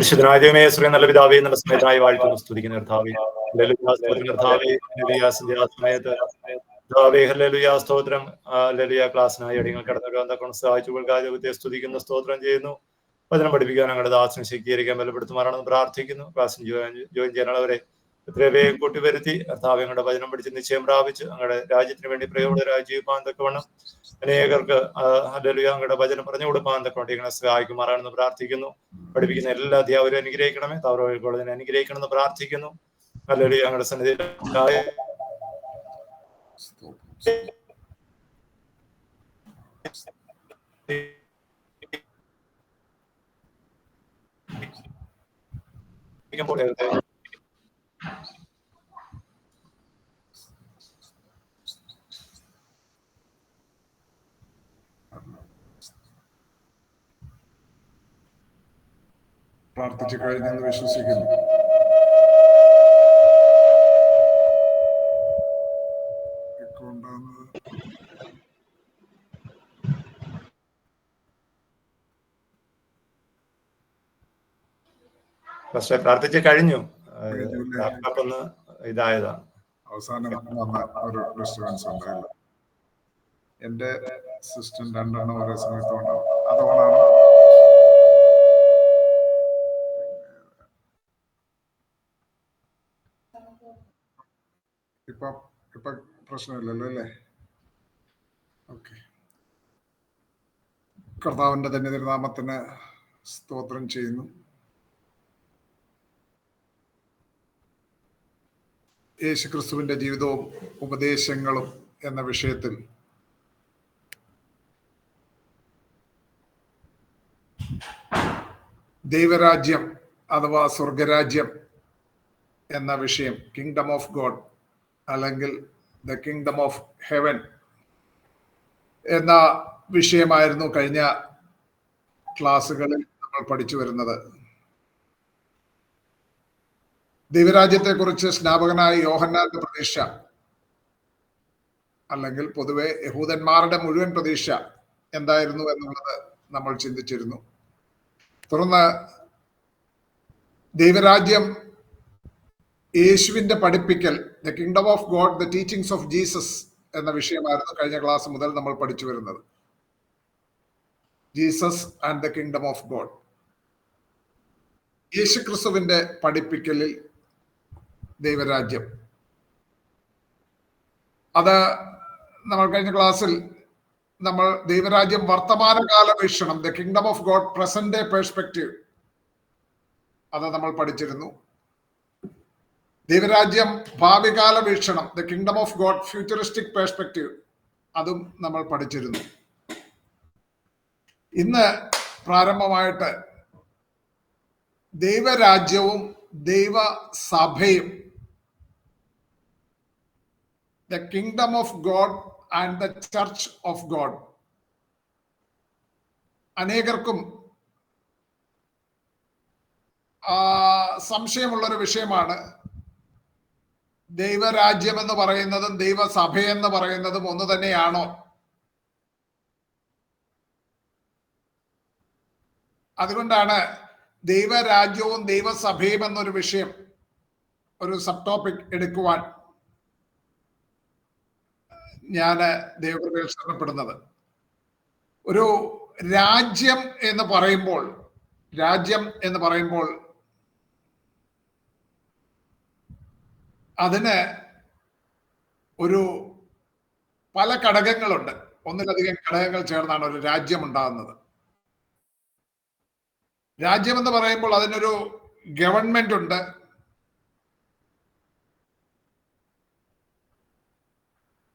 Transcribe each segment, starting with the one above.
വിശുദ്ധനായ ദൈവമേ, ശ്രീ നല്ല പിതാവേ, നല്ല സമയത്തായി വാഴ്ത്തുന്നു സ്തുതിക്കുന്ന കർത്താവേ. ഹല്ലേലൂയ, സ്തോത്രം കർത്താവേ. ഹല്ലേലൂയ, സന്ധ്യാസമയത്ത് കർത്താവേ, ഹല്ലേലൂയ, സ്തോത്രം. ഹല്ലേലൂയ, ക്ലാസ്സിനായി അടിയങ്ങൾ കടന്നു സഹായിച്ചു സ്തുതിക്കുന്നു, സ്തോത്രം ചെയ്യുന്നു. വചനം പഠിപ്പിക്കാൻ ഞങ്ങളുടെ ദാസനെ ശക്തീകരിക്കാൻ ബലപ്പെടുത്തുമാറാണെന്ന് പ്രാർത്ഥിക്കുന്നു. ക്ലാസ്സിന് ജോയിൻ ചെയ്യാനുള്ളവരെ എത്രയോ കൂട്ടി വരുത്തി കർത്താവ് ഞങ്ങളുടെ വചനം പഠിച്ച് നിശ്ചയം പ്രാപിച്ച് ഞങ്ങളുടെ രാജ്യത്തിന് വേണ്ടി പ്രയോജനരായി ജീവിക്കാൻ തക്കവണ്ണം അനേകർക്ക് ഹല്ലേലൂയ ഞങ്ങളുടെ വചനം പറഞ്ഞു കൊടുക്കാൻ തക്കവണ്ണം ഞങ്ങളെ സഹായിക്കുമാറാണെന്ന് പ്രാർത്ഥിക്കുന്നു. പഠിപ്പിക്കുന്ന എല്ലാ അധ്യാപകരും അനുഗ്രഹിക്കണമേ, താവറോഴി കോളേജിനെ അനുഗ്രഹിക്കണമെന്ന് പ്രാർത്ഥിക്കുന്നു. ഹല്ലേലൂയ ഞങ്ങളുടെ സന്നിധിയിൽ പ്രാർത്ഥിച്ചു കഴിഞ്ഞെന്ന് വിശ്വസിക്കുന്നു. പക്ഷെ പ്രാർത്ഥിച്ച് കഴിഞ്ഞു. ഒന്ന് ഇതായതാ, അവസാനം വന്ന ഒരു ഡിസ്റ്റർബൻസ് ഉണ്ടായില്ല. എന്റെ സിസ്റ്റം രണ്ടെണ്ണം ഒരേ സമയത്ത് ഉണ്ടാവും. അതുകൊണ്ടാണ് ഇപ്പൊ പ്രശ്നമില്ലല്ലോ അല്ലേ? ഓക്കെ. കർത്താവിന്റെ തന്നെ തിരുനാമത്തിന് സ്തോത്രം ചെയ്യുന്നു. യേശുക്രിസ്തുവിന്റെ ജീവിതവും ഉപദേശങ്ങളും എന്ന വിഷയത്തിൽ ദൈവരാജ്യം അഥവാ സ്വർഗരാജ്യം എന്ന വിഷയം, കിങ്ഡം ഓഫ് ഗോഡ് അല്ലെങ്കിൽ ദ കിങ്ഡം ഓഫ് ഹെവൻ എന്ന വിഷയമായിരുന്നു കഴിഞ്ഞ ക്ലാസ്സുകളിൽ നമ്മൾ പഠിച്ചു വരുന്നത്. ദൈവരാജ്യത്തെക്കുറിച്ച് സ്നാപകനായ യോഹന്നാന്റെ പ്രതീക്ഷ, അല്ലെങ്കിൽ പൊതുവെ യഹൂദന്മാരുടെ മുഴുവൻ പ്രതീക്ഷ എന്തായിരുന്നു എന്നുള്ളത് നമ്മൾ ചിന്തിച്ചിരുന്നു. തുടർന്ന് ദൈവരാജ്യം യേശുവിന്റെ പഠിപ്പിക്കൽ, the kingdom of God, the teachings of Jesus എന്ന വിഷയമായിരുന്നു കഴിഞ്ഞ ക്ലാസ് മുതൽ നമ്മൾ പഠിച്ചു വരുന്നത്. Jesus and the kingdom of God, യേശുക്രിസ്തുവിന്റെ പഠിപ്പിക്കലിൽ ദൈവരാജ്യം. അത് നമ്മൾ കഴിഞ്ഞ ക്ലാസ്സിൽ നമ്മൾ ദൈവരാജ്യം വർത്തമാനകാല വീക്ഷണം, the kingdom of God present day perspective, അത് നമ്മൾ പഠിച്ചിരുന്നു. ദൈവരാജ്യം ഭാവികാല വീക്ഷണം, the kingdom of God futuristic perspective, അതും നമ്മൾ പഠിച്ചിരുന്നു. ഇന്ന് പ്രാരംഭമായിട്ട് ദൈവരാജ്യവും ദൈവസഭയും, the kingdom of God and the church of God. അനേകർക്കും സംശയമുള്ളൊരു വിഷയമാണ്. ദൈവരാജ്യം എന്ന് പറയുന്നതും ദൈവസഭ എന്ന് പറയുന്നതും ഒന്ന് തന്നെയാണോ? അതുകൊണ്ടാണ് ദൈവരാജ്യവും ദൈവസഭയും എന്നൊരു വിഷയം, ഒരു സബ് ടോപ്പിക് എടുക്കുവാൻ ഞാൻ ദൈവകൃപയിൽ ശരണപ്പെടുന്നത്. ഒരു രാജ്യം എന്ന് പറയുമ്പോൾ അതിന് ഒരു പല ഘടകങ്ങളുണ്ട്. ഒന്നിലധികം ഘടകങ്ങൾ ചേർന്നാണ് ഒരു രാജ്യം ഉണ്ടാകുന്നത്. രാജ്യം എന്ന് പറയുമ്പോൾ അതിനൊരു ഗവൺമെന്റ് ഉണ്ട്,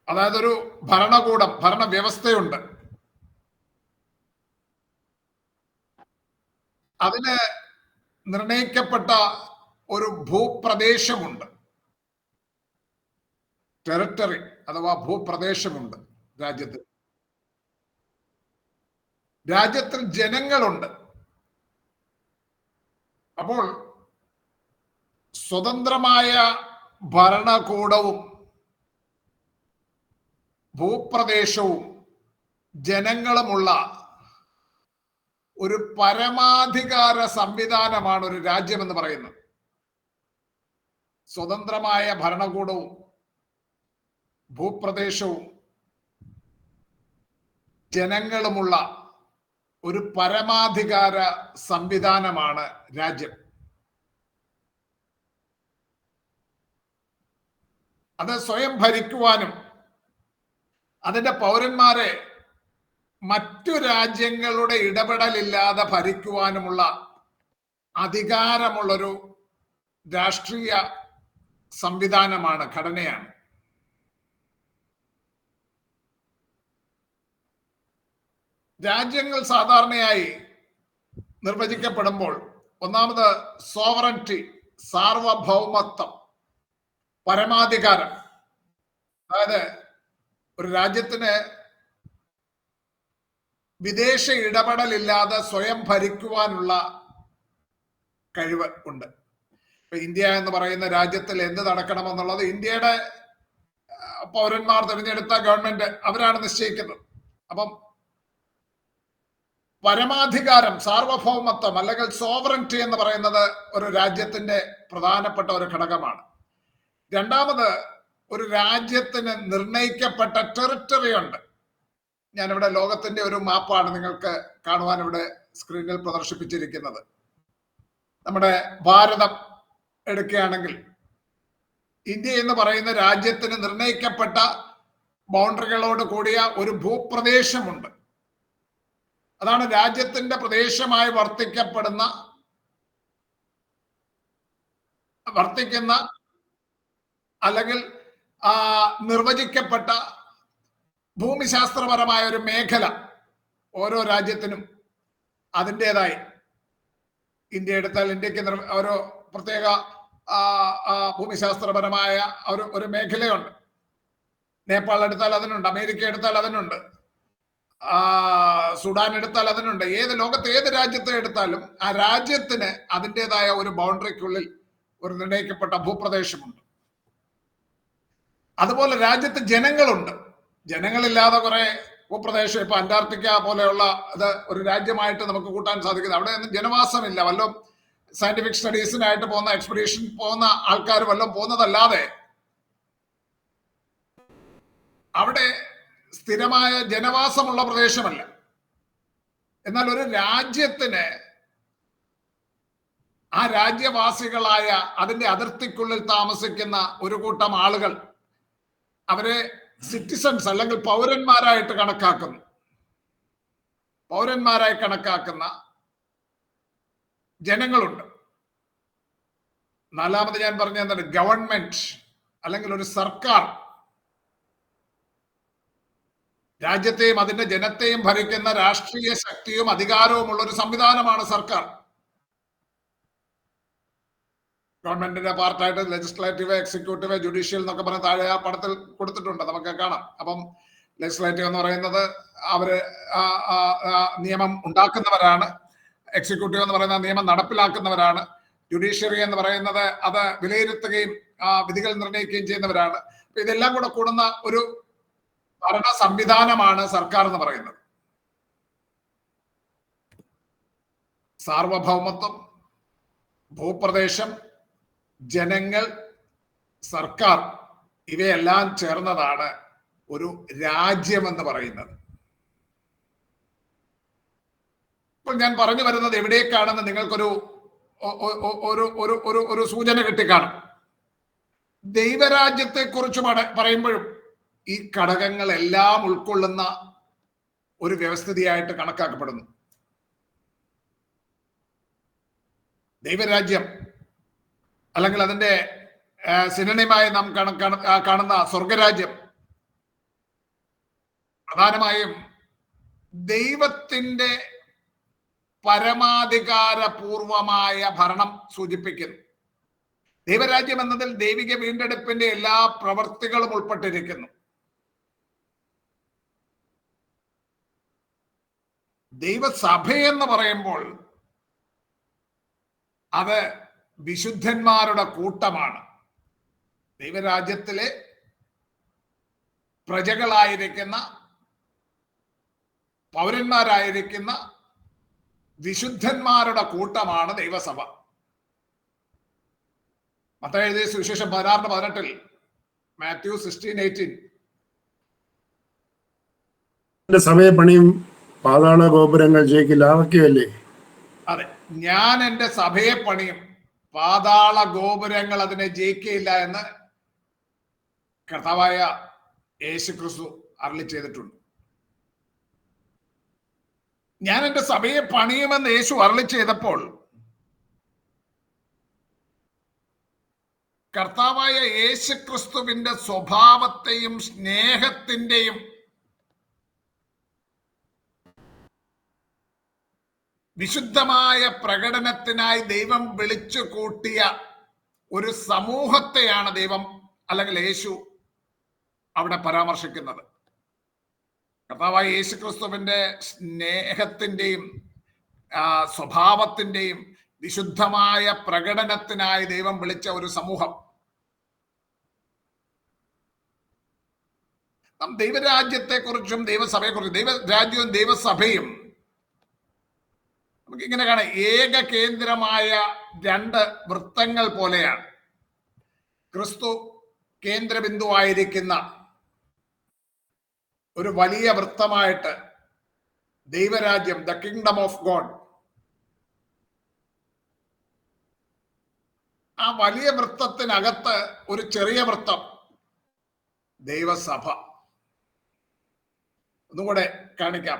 അതായത് ഒരു ഭരണകൂടം, ഭരണവ്യവസ്ഥയുണ്ട്. അതിന് നിർണയിക്കപ്പെട്ട ഒരു ഭൂപ്രദേശമുണ്ട്, ടെറിട്ടറി അഥവാ ഭൂപ്രദേശമുണ്ട് രാജ്യത്തിൽ. രാജ്യത്തിൽ ജനങ്ങളുണ്ട്. അപ്പോൾ സ്വതന്ത്രമായ ഭരണകൂടവും ഭൂപ്രദേശവും ജനങ്ങളുമുള്ള ഒരു പരമാധികാര സംവിധാനമാണ് ഒരു രാജ്യം എന്ന് പറയുന്നത്. സ്വതന്ത്രമായ ഭരണകൂടവും ഭൂപ്രദേശവും ജനങ്ങളുമുള്ള ഒരു പരമാധികാര സംവിധാനമാണ് രാജ്യം. അത് സ്വയം ഭരിക്കുവാനും അതിന്റെ പൗരന്മാരെ മറ്റു രാജ്യങ്ങളുടെ ഇടപെടലില്ലാതെ ഭരിക്കുവാനുമുള്ള അധികാരമുള്ളൊരു രാഷ്ട്രീയ സംവിധാനമാണ്, ഘടനയാണ്. രാജ്യങ്ങൾ സാധാരണയായി നിർവചിക്കപ്പെടുമ്പോൾ ഒന്നാമത് സോവറൻറ്റി, സാർവഭൗമത്വം, പരമാധികാരം. അതായത് ഒരു രാജ്യത്തിന് വിദേശ ഇടപെടലില്ലാതെ സ്വയം ഭരിക്കുവാനുള്ള കഴിവ് ഉണ്ട്. ഇപ്പൊ ഇന്ത്യ എന്ന് പറയുന്ന രാജ്യത്തിൽ എന്ത് നടക്കണമെന്നുള്ളത് ഇന്ത്യയുടെ പൗരന്മാർ തിരഞ്ഞെടുത്ത ഗവൺമെന്റ് അവരാണ് നിശ്ചയിക്കുന്നത്. അപ്പം പരമാധികാരം, സാർവഭൗമത്വം അല്ലെങ്കിൽ സോവറൻറ്റി എന്ന് പറയുന്നത് ഒരു രാജ്യത്തിന്റെ പ്രധാനപ്പെട്ട ഒരു ഘടകമാണ്. രണ്ടാമത്, ഒരു രാജ്യത്തിന് നിർണയിക്കപ്പെട്ട ടെറിട്ടറി ഉണ്ട്. ഞാനിവിടെ ലോകത്തിന്റെ ഒരു മാപ്പാണ് നിങ്ങൾക്ക് കാണുവാൻ ഇവിടെ സ്ക്രീനിൽ പ്രദർശിപ്പിച്ചിരിക്കുന്നത്. നമ്മുടെ ഭാരതം എടുക്കുകയാണെങ്കിൽ ഇന്ത്യ എന്ന് പറയുന്ന രാജ്യത്തിന് നിർണയിക്കപ്പെട്ട ബൗണ്ടറികളോട് കൂടിയ ഒരു ഭൂപ്രദേശമുണ്ട്. അതാണ് രാജ്യത്തിന്റെ പ്രദേശമായി വർത്തിക്കുന്ന അല്ലെങ്കിൽ നിർവചിക്കപ്പെട്ട ഭൂമിശാസ്ത്രപരമായ ഒരു മേഖല ഓരോ രാജ്യത്തിനും അതിൻ്റെതായി. ഇന്ത്യ എടുത്താൽ ഇന്ത്യക്ക് ഓരോ പ്രത്യേക ഭൂമിശാസ്ത്രപരമായ ഒരു മേഖലയുണ്ട്. നേപ്പാൾ എടുത്താൽ അതിനുണ്ട്, അമേരിക്ക എടുത്താൽ അതിനുണ്ട്, സുഡാൻ എടുത്താൽ അതിനുണ്ട്. ലോകത്ത് ഏത് രാജ്യത്തെ എടുത്താലും ആ രാജ്യത്തിന് അതിൻ്റെതായ ഒരു ബൗണ്ടറിക്കുള്ളിൽ ഒരു നിർണയിക്കപ്പെട്ട ഭൂപ്രദേശമുണ്ട്. അതുപോലെ രാജ്യത്ത് ജനങ്ങളുണ്ട്. ജനങ്ങളില്ലാതെ കുറെ ഭൂപ്രദേശം, ഇപ്പൊ അന്റാർട്ടിക്ക പോലെയുള്ള ഇത് ഒരു രാജ്യമായിട്ട് നമുക്ക് കൂട്ടാൻ സാധിക്കുന്നത്. അവിടെ ഒന്നും ജനവാസമില്ല. വല്ലതും സയന്റിഫിക് സ്റ്റഡീസിനായിട്ട് പോകുന്ന, എക്സ്പെഡീഷൻ പോകുന്ന ആൾക്കാർ വല്ലതും പോകുന്നതല്ലാതെ അവിടെ സ്ഥിരമായ ജനവാസമുള്ള പ്രദേശമല്ല. എന്നാൽ ഒരു രാജ്യത്തിന് ആ രാജ്യവാസികളായ അതിന്റെ അതിർത്തിക്കുള്ളിൽ താമസിക്കുന്ന ഒരു കൂട്ടം ആളുകൾ, അവരെ സിറ്റിസൺസ് അല്ലെങ്കിൽ പൗരന്മാരായിട്ട് കണക്കാക്കുന്ന ജനങ്ങളുണ്ട്. നാലാമത് ഞാൻ പറഞ്ഞ എന്താണ്, ഗവൺമെന്റ് അല്ലെങ്കിൽ ഒരു സർക്കാർ. രാജ്യത്തെയും അതിന്റെ ജനത്തെയും ഭരിക്കുന്ന രാഷ്ട്രീയ ശക്തിയും അധികാരവുമുള്ള ഒരു സംവിധാനമാണ് സർക്കാർ. ഗവൺമെന്റിന്റെ പാർട്ടായിട്ട് ലെജിസ്ലേറ്റീവ്, എക്സിക്യൂട്ടീവ്, ജുഡീഷ്യൽ എന്നൊക്കെ പറഞ്ഞ താഴെ ആ പടത്തിൽ കൊടുത്തിട്ടുണ്ട്, നമുക്ക് കാണാം. അപ്പം ലെജിസ്ലേറ്റീവ് എന്ന് പറയുന്നത് അവര് നിയമം ഉണ്ടാക്കുന്നവരാണ്. എക്സിക്യൂട്ടീവ് എന്ന് പറയുന്നത് നിയമം നടപ്പിലാക്കുന്നവരാണ്. ജുഡീഷ്യറി എന്ന് പറയുന്നത് അത് വിലയിരുത്തുകയും വിധികൾ നിർണ്ണയിക്കുകയും ചെയ്യുന്നവരാണ്. അപ്പൊ ഇതെല്ലാം കൂടെ കൂടുന്ന ഒരു ഭരണ സംവിധാനമാണ് സർക്കാർ എന്ന് പറയുന്നത്. സാർവഭൗമത്വം, ഭൂപ്രദേശം, ജനങ്ങൾ, സർക്കാർ, ഇവയെല്ലാം ചേർന്നതാണ് ഒരു രാജ്യം എന്ന് പറയുന്നത്. ഇപ്പോൾ ഞാൻ പറഞ്ഞു വരുന്നത് എവിടേക്കാണെന്ന് നിങ്ങൾക്കൊരു ഒരു സൂചന കിട്ടിക്കാണും. ദൈവരാജ്യത്തെ കുറിച്ച് പറയുമ്പോഴും ഈ ഘടകങ്ങളെല്ലാം ഉൾക്കൊള്ളുന്ന ഒരു വ്യവസ്ഥിതിയായിട്ട് കണക്കാക്കപ്പെടുന്നു. ദൈവരാജ്യം അല്ലെങ്കിൽ അതിന്റെ സിനണിമായി നാം കാണുന്ന സ്വർഗരാജ്യം പ്രധാനമായും ദൈവത്തിന്റെ പരമാധികാരപൂർവമായ ഭരണം സൂചിപ്പിക്കുന്നു. ദൈവരാജ്യം എന്നതിൽ ദൈവിക വീണ്ടെടുപ്പിന്റെ എല്ലാ പ്രവൃത്തികളും ഉൾപ്പെട്ടിരിക്കുന്നു. ദൈവസഭയെന്ന് പറയുമ്പോൾ അത് വിശുദ്ധന്മാരുടെ കൂട്ടമാണ്. ദൈവരാജ്യത്തിലെ പ്രജകളായിരിക്കുന്ന, പൗരന്മാരായിരിക്കുന്ന വിശുദ്ധന്മാരുടെ കൂട്ടമാണ് ദൈവസഭ. മത്തായി എഴുതിയ സുവിശേഷം 16:18, മാത്യു 16:18. സഭയെ പണിയും പാതാള ഗോപുരങ്ങൾ ജയിക്കില്ല, ആവയ്ക്കല്ലേ? അതെ, ഞാൻ എൻ്റെ സഭയെ പണിയും, പാതാള ഗോപുരങ്ങൾ അതിനെ ജയിക്കയില്ല എന്ന് കർത്താവായ യേശുക്രിസ്തു അരുളി ചെയ്തിട്ടുണ്ട്. ഞാൻ എൻ്റെ സഭയെ പണിയുമെന്ന് യേശു അരുളി ചെയ്തപ്പോൾ കർത്താവായ യേശുക്രിസ്തുവിന്റെ സ്വഭാവത്തെയും സ്നേഹത്തിന്റെയും വിശുദ്ധമായ പ്രകടനത്തിനായി ദൈവം വിളിച്ചു കൂട്ടിയ ഒരു സമൂഹത്തെയാണ് ദൈവം അല്ലെങ്കിൽ യേശു അവിടെ പരാമർശിക്കുന്നത്. കർത്താവായ യേശുക്രിസ്തുവിന്റെ സ്നേഹത്തിന്റെയും സ്വഭാവത്തിന്റെയും വിശുദ്ധമായ പ്രകടനത്തിനായി ദൈവം വിളിച്ച ഒരു സമൂഹം. നാം ദൈവരാജ്യത്തെക്കുറിച്ചും ദൈവസഭയെക്കുറിച്ചും, ദൈവരാജ്യവും ദൈവസഭയും നമുക്ക് ഇങ്ങനെ കാണാം, ഏക കേന്ദ്രമായ രണ്ട് വൃത്തങ്ങൾ പോലെയാണ്. ക്രിസ്തു കേന്ദ്രബിന്ദുവായിരിക്കുന്ന ഒരു വലിയ വൃത്തമായിട്ട് ദൈവരാജ്യം, ദ കിങ്ഡം ഓഫ് ഗോഡ്, ആ വലിയ വൃത്തത്തിനകത്ത് ഒരു ചെറിയ വൃത്തം, ദൈവസഭ. ഒന്നുകൂടെ കാണിക്കാം.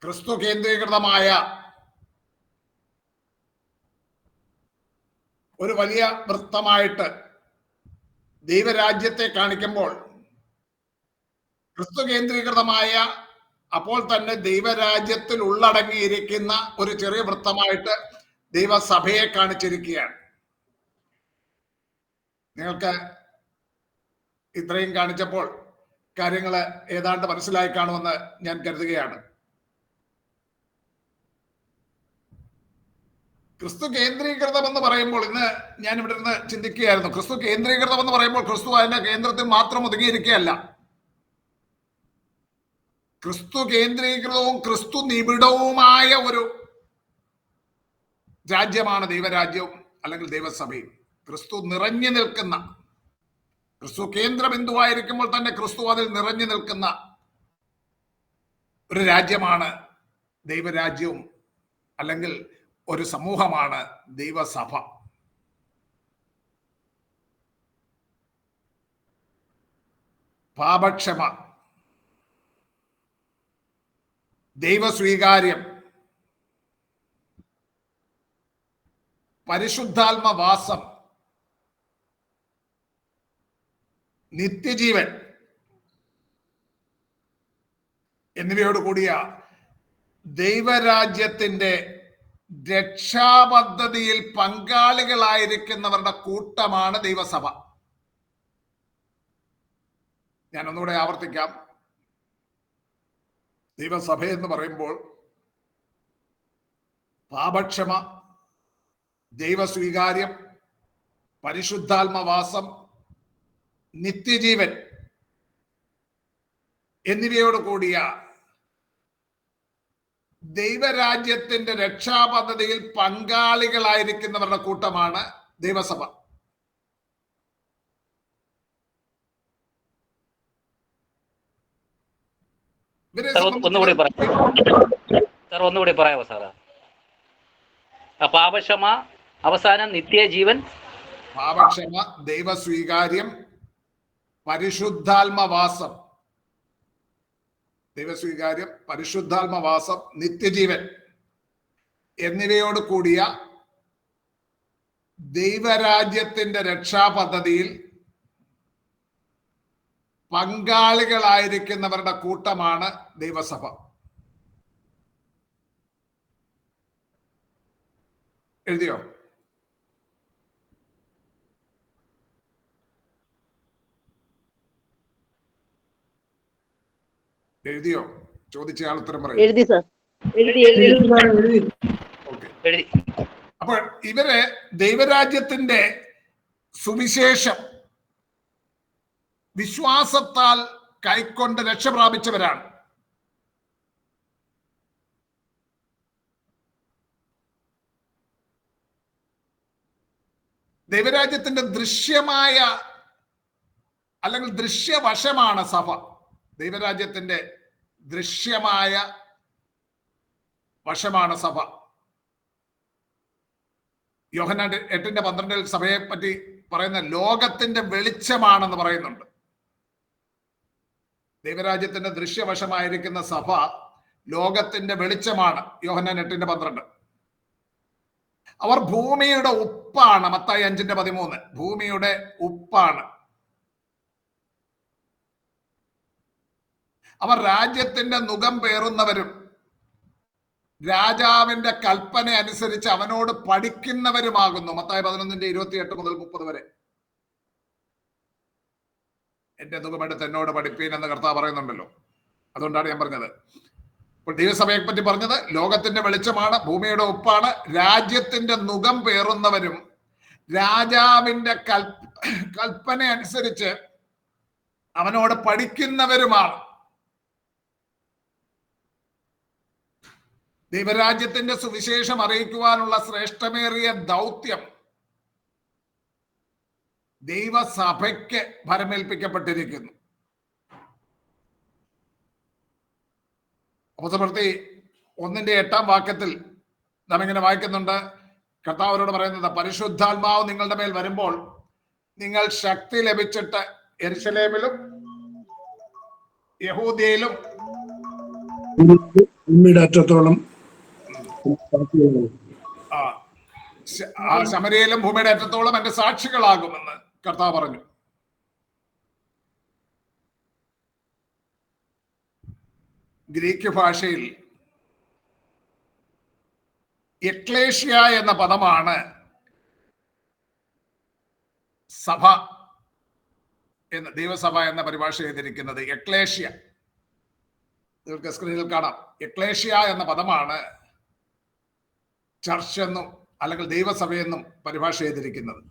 ക്രിസ്തു കേന്ദ്രീകൃതമായ ഒരു വലിയ വൃത്തമായിട്ട് ദൈവരാജ്യത്തെ കാണിക്കുമ്പോൾ, ക്രിസ്തു കേന്ദ്രീകൃതമായ അപ്പോൾ തന്നെ ദൈവരാജ്യത്തിൽ ഉള്ളടങ്ങിയിരിക്കുന്ന ഒരു ചെറിയ വൃത്തമായിട്ട് ദൈവസഭയെ കാണിച്ചിരിക്കുകയാണ്. നിങ്ങൾക്ക് ഇത്രയും കാണിച്ചപ്പോൾ കാര്യങ്ങൾ ഏതാണ്ട് മനസ്സിലായി കാണുമെന്ന് ഞാൻ കരുതുകയാണ്. ക്രിസ്തു കേന്ദ്രീകൃതം എന്ന് പറയുമ്പോൾ, ഇന്ന് ഞാൻ ഇവിടെ നിന്ന് ചിന്തിക്കുകയായിരുന്നു, ക്രിസ്തു കേന്ദ്രീകൃതം എന്ന് പറയുമ്പോൾ ക്രിസ്തു അതിന്റെ കേന്ദ്രത്തിൽ മാത്രം ഒതുങ്ങിയിരിക്കുകയല്ല. ക്രിസ്തു കേന്ദ്രീകൃതവും ക്രിസ്തു നിബിഡവുമായ ഒരു രാജ്യമാണ് ദൈവരാജ്യവും അല്ലെങ്കിൽ ദൈവസഭയും. ക്രിസ്തു നിറഞ്ഞു നിൽക്കുന്ന, ക്രിസ്തു കേന്ദ്രബിന്ദുവായിരിക്കുമ്പോൾ തന്നെ ക്രിസ്തു അതിൽ നിറഞ്ഞു നിൽക്കുന്ന ഒരു രാജ്യമാണ് ദൈവരാജ്യവും അല്ലെങ്കിൽ ഒരു സമൂഹമാണ് ദൈവസഭ. പാപക്ഷമ, ദൈവസ്വീകാര്യം, പരിശുദ്ധാത്മവാസം, നിത്യജീവൻ എന്നിവയോട് കൂടിയ ദൈവരാജ്യത്തിന്റെ രക്ഷാപദ്ധതിയിൽ പങ്കാളികളായിരിക്കുന്നവരുടെ കൂട്ടമാണ് ദൈവസഭ. ഞാൻ ഒന്നുകൂടെ ആവർത്തിക്കാം. ദൈവസഭ എന്ന് പറയുമ്പോൾ പാപക്ഷമ, ദൈവസ്വീകാര്യം, പരിശുദ്ധാത്മവാസം, നിത്യജീവൻ എന്നിവയോട് കൂടിയ ദൈവരാജ്യത്തിന്റെ രക്ഷാപദ്ധതിയിൽ പങ്കാളികളായിരിക്കുന്നവരുടെ കൂട്ടമാണ് ദൈവസഭ. ഒന്നുകൂടി പറയാമോ സാറേ? പാപക്ഷമ, അവസാനം നിത്യജീവൻ, പാപക്ഷമ, ദൈവസ്വീകാര്യം, പരിശുദ്ധാത്മവാസം, ദൈവസ്വീകാര്യം, പരിശുദ്ധാത്മവാസം, നിത്യജീവൻ എന്നിവയോട് കൂടിയ ദൈവരാജ്യത്തിന്റെ രക്ഷാപദ്ധതിയിൽ പങ്കാളികളായിരിക്കുന്നവരുടെ കൂട്ടമാണ് ദൈവസഭ. എഴുതിയോ? എഴുതിയോ? ചോദിച്ചയാൾ ഉത്തരം പറയും. എഴുതി സാർ, എഴുതി. അപ്പോൾ ഇവര് ദൈവരാജ്യത്തിന്റെ സുവിശേഷം വിശ്വാസത്താൽ കൈക്കൊണ്ട് രക്ഷ പ്രാപിച്ചവരാണ്. ദൈവരാജ്യത്തിന്റെ ദൃശ്യമായ അല്ലെങ്കിൽ ദൃശ്യവശമാണ് സഭ. ദൈവരാജ്യത്തിന്റെ ദൃശ്യമായ വശമാണ് സഭ. യോഹന്നാൻ 8:12 സഭയെ പറ്റി പറയുന്ന ലോകത്തിന്റെ വെളിച്ചമാണെന്ന് പറയുന്നുണ്ട്. ദൈവരാജ്യത്തിന്റെ ദൃശ്യവശമായിരിക്കുന്ന സഭ ലോകത്തിന്റെ വെളിച്ചമാണ്. യോഹന്നാൻ 8:12. അവർ ഭൂമിയുടെ ഉപ്പാണ്. മത്തായി 5:13 ഭൂമിയുടെ ഉപ്പാണ്. അവർ രാജ്യത്തിന്റെ നുകം പേറുന്നവരും രാജാവിന്റെ കൽപ്പന അനുസരിച്ച് അവനോട് പഠിക്കുന്നവരുമാകുന്നു. മത്തായി 11:28 മുതൽ 30 വരെ. എന്റെ നുകമെടുത്ത് എന്നോട് പഠിപ്പീൻ എന്ന് കർത്താവ് പറയുന്നുണ്ടല്ലോ. അതുകൊണ്ടാണ് ഞാൻ പറഞ്ഞത്. ഇപ്പോൾ ദൈവസഭയെ പറ്റി പറഞ്ഞത് ലോകത്തിന്റെ വെളിച്ചമാണ്, ഭൂമിയുടെ ഉപ്പാണ്, രാജ്യത്തിന്റെ നുകം പേറുന്നവരും രാജാവിന്റെ കൽപ്പന അനുസരിച്ച് അവനോട് പഠിക്കുന്നവരുമാണ്. ദൈവരാജ്യത്തിന്റെ സുവിശേഷം അറിയിക്കുവാനുള്ള ശ്രേഷ്ഠമേറിയ ദൗത്യം ദൈവസഭയ്ക്ക് ഭരമേൽപ്പിക്കപ്പെട്ടിരിക്കുന്നു. അപ്പോസ്തലപ്രവൃത്തി 1:8 നാം ഇങ്ങനെ വായിക്കുന്നുണ്ട്. കർത്താവരോട് പറയുന്നത്, പരിശുദ്ധാത്മാവ് നിങ്ങളുടെ മേൽ വരുമ്പോൾ നിങ്ങൾ ശക്തി ലഭിച്ചിട്ട് യെരുശലേമിലും യഹൂദയിലും അറ്റത്തോളം ശമരിയയിലും ഭൂമിയുടെ അറ്റത്തോളം എന്റെ സാക്ഷികളാകുമെന്ന് കർത്താവ് പറഞ്ഞു. ഗ്രീക്ക് ഭാഷയിൽ എക്ലേഷ്യ എന്ന പദമാണ് സഭ എന്ന് ദൈവസഭ എന്ന പരിഭാഷ ചെയ്തിരിക്കുന്നത്. എക്ലേഷ്യ നിങ്ങൾക്ക് സ്ക്രീനിൽ കാണാം. എക്ലേഷ്യ എന്ന പദമാണ് ചർച്ച് എന്നും അല്ലെങ്കിൽ ദൈവസഭയെന്നും പരിഭാഷ ചെയ്തിരിക്കുന്നത്.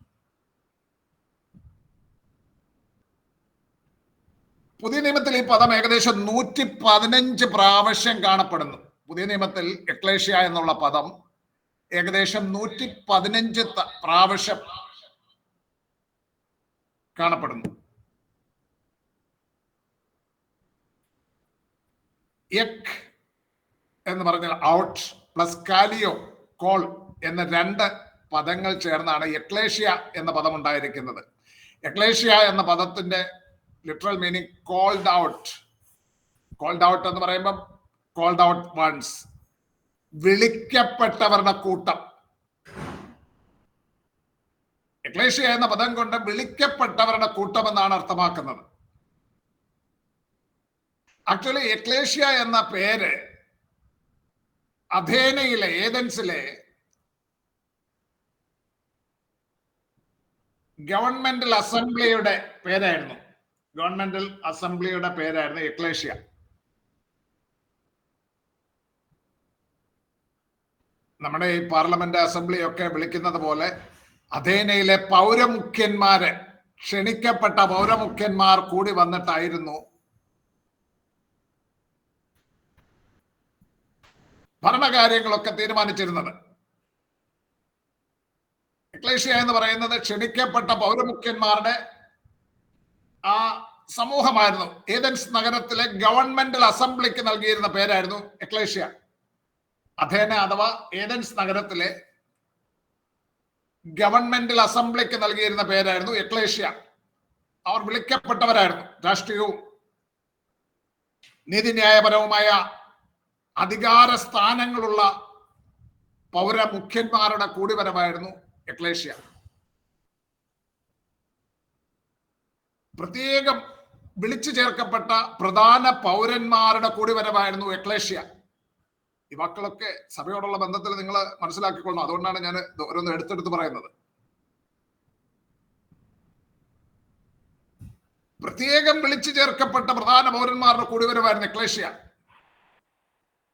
പുതിയ നിയമത്തിൽ ഈ പദം ഏകദേശം 115 പ്രാവശ്യം കാണപ്പെടുന്നു. പുതിയ നിയമത്തിൽ എക്ലേഷ്യ എന്നുള്ള പദം ഏകദേശം 115 പ്രാവശ്യം കാണപ്പെടുന്നു. എക് എന്ന് പറഞ്ഞാൽ ഔട്ട് പ്ലസ് കാലിയോ കോൾ എന്ന 2 പദങ്ങൾ ചേർന്നാണ് എക്ലേഷ്യ എന്ന പദം ഉണ്ടായിരിക്കുന്നത്. എക്ലേഷ്യ എന്ന പദത്തിന്റെ literal meaning called out. Called out എന്ന് പറയുമ്പോൾ കോൾഡ് ഔട്ട് വൺസ്, വിളിക്കപ്പെട്ടവരുടെ കൂട്ടം. എക്ലേഷ്യ എന്ന പദം കൊണ്ട് വിളിക്കപ്പെട്ടവരുടെ കൂട്ടം എന്നാണ് അർത്ഥമാക്കുന്നത്. ആക്ച്വലി എക്ലേഷ്യ എന്ന പേര് അഥേനയിലെ ഏതൻസിലെ ഗവൺമെന്റൽ അസംബ്ലിയുടെ പേരായിരുന്നു. ഗവൺമെന്റൽ അസംബ്ലിയുടെ പേരായിരുന്നു എക്ലേഷ്യ. നമ്മുടെ ഈ പാർലമെന്റ് അസംബ്ലി ഒക്കെ വിളിക്കുന്നത് പോലെ അഥേനയിലെ പൗരമുഖ്യന്മാര്, ക്ഷണിക്കപ്പെട്ട പൗരമുഖ്യന്മാർ കൂടി വന്നിട്ടായിരുന്നു ഭരണകാര്യങ്ങളൊക്കെ തീരുമാനിച്ചിരുന്നത്. എക്ലേഷ്യ എന്ന് പറയുന്നത് ക്ഷണിക്കപ്പെട്ട പൗരമുഖ്യന്മാരുടെ ആ സമൂഹമായിരുന്നു. ഏതൻസ് നഗരത്തിലെ ഗവൺമെന്റൽ അസംബ്ലിക്ക് നൽകിയിരുന്ന പേരായിരുന്നു എക്ലേഷ്യ. അഥേന അഥവാ ഏതൻസ് നഗരത്തിലെ ഗവൺമെന്റൽ അസംബ്ലിക്ക് നൽകിയിരുന്ന പേരായിരുന്നു എക്ലേഷ്യ. അവർ വിളിക്കപ്പെട്ടവരായിരുന്നു. രാഷ്ട്രീയവും നീതിന്യായപരവുമായ അധികാര സ്ഥാനങ്ങളുള്ള പൗരമുഖ്യന്മാരുടെ കൂടിവരവായിരുന്നു എക്ലേഷ്യ. പ്രത്യേകം വിളിച്ചു ചേർക്കപ്പെട്ട പ്രധാന പൗരന്മാരുടെ കൂടിവരവായിരുന്നു എക്ലേഷ്യ. ഈ വാക്കുകളൊക്കെ സഭയോടുള്ള ബന്ധത്തിൽ നിങ്ങൾ മനസ്സിലാക്കിക്കൊള്ളണം. അതുകൊണ്ടാണ് ഞാൻ ഓരോന്ന് എടുത്തെടുത്ത് പറയുന്നത്. പ്രത്യേകം വിളിച്ചു ചേർക്കപ്പെട്ട പ്രധാന പൗരന്മാരുടെ കൂടിവരവായിരുന്നു എക്ലേഷ്യ.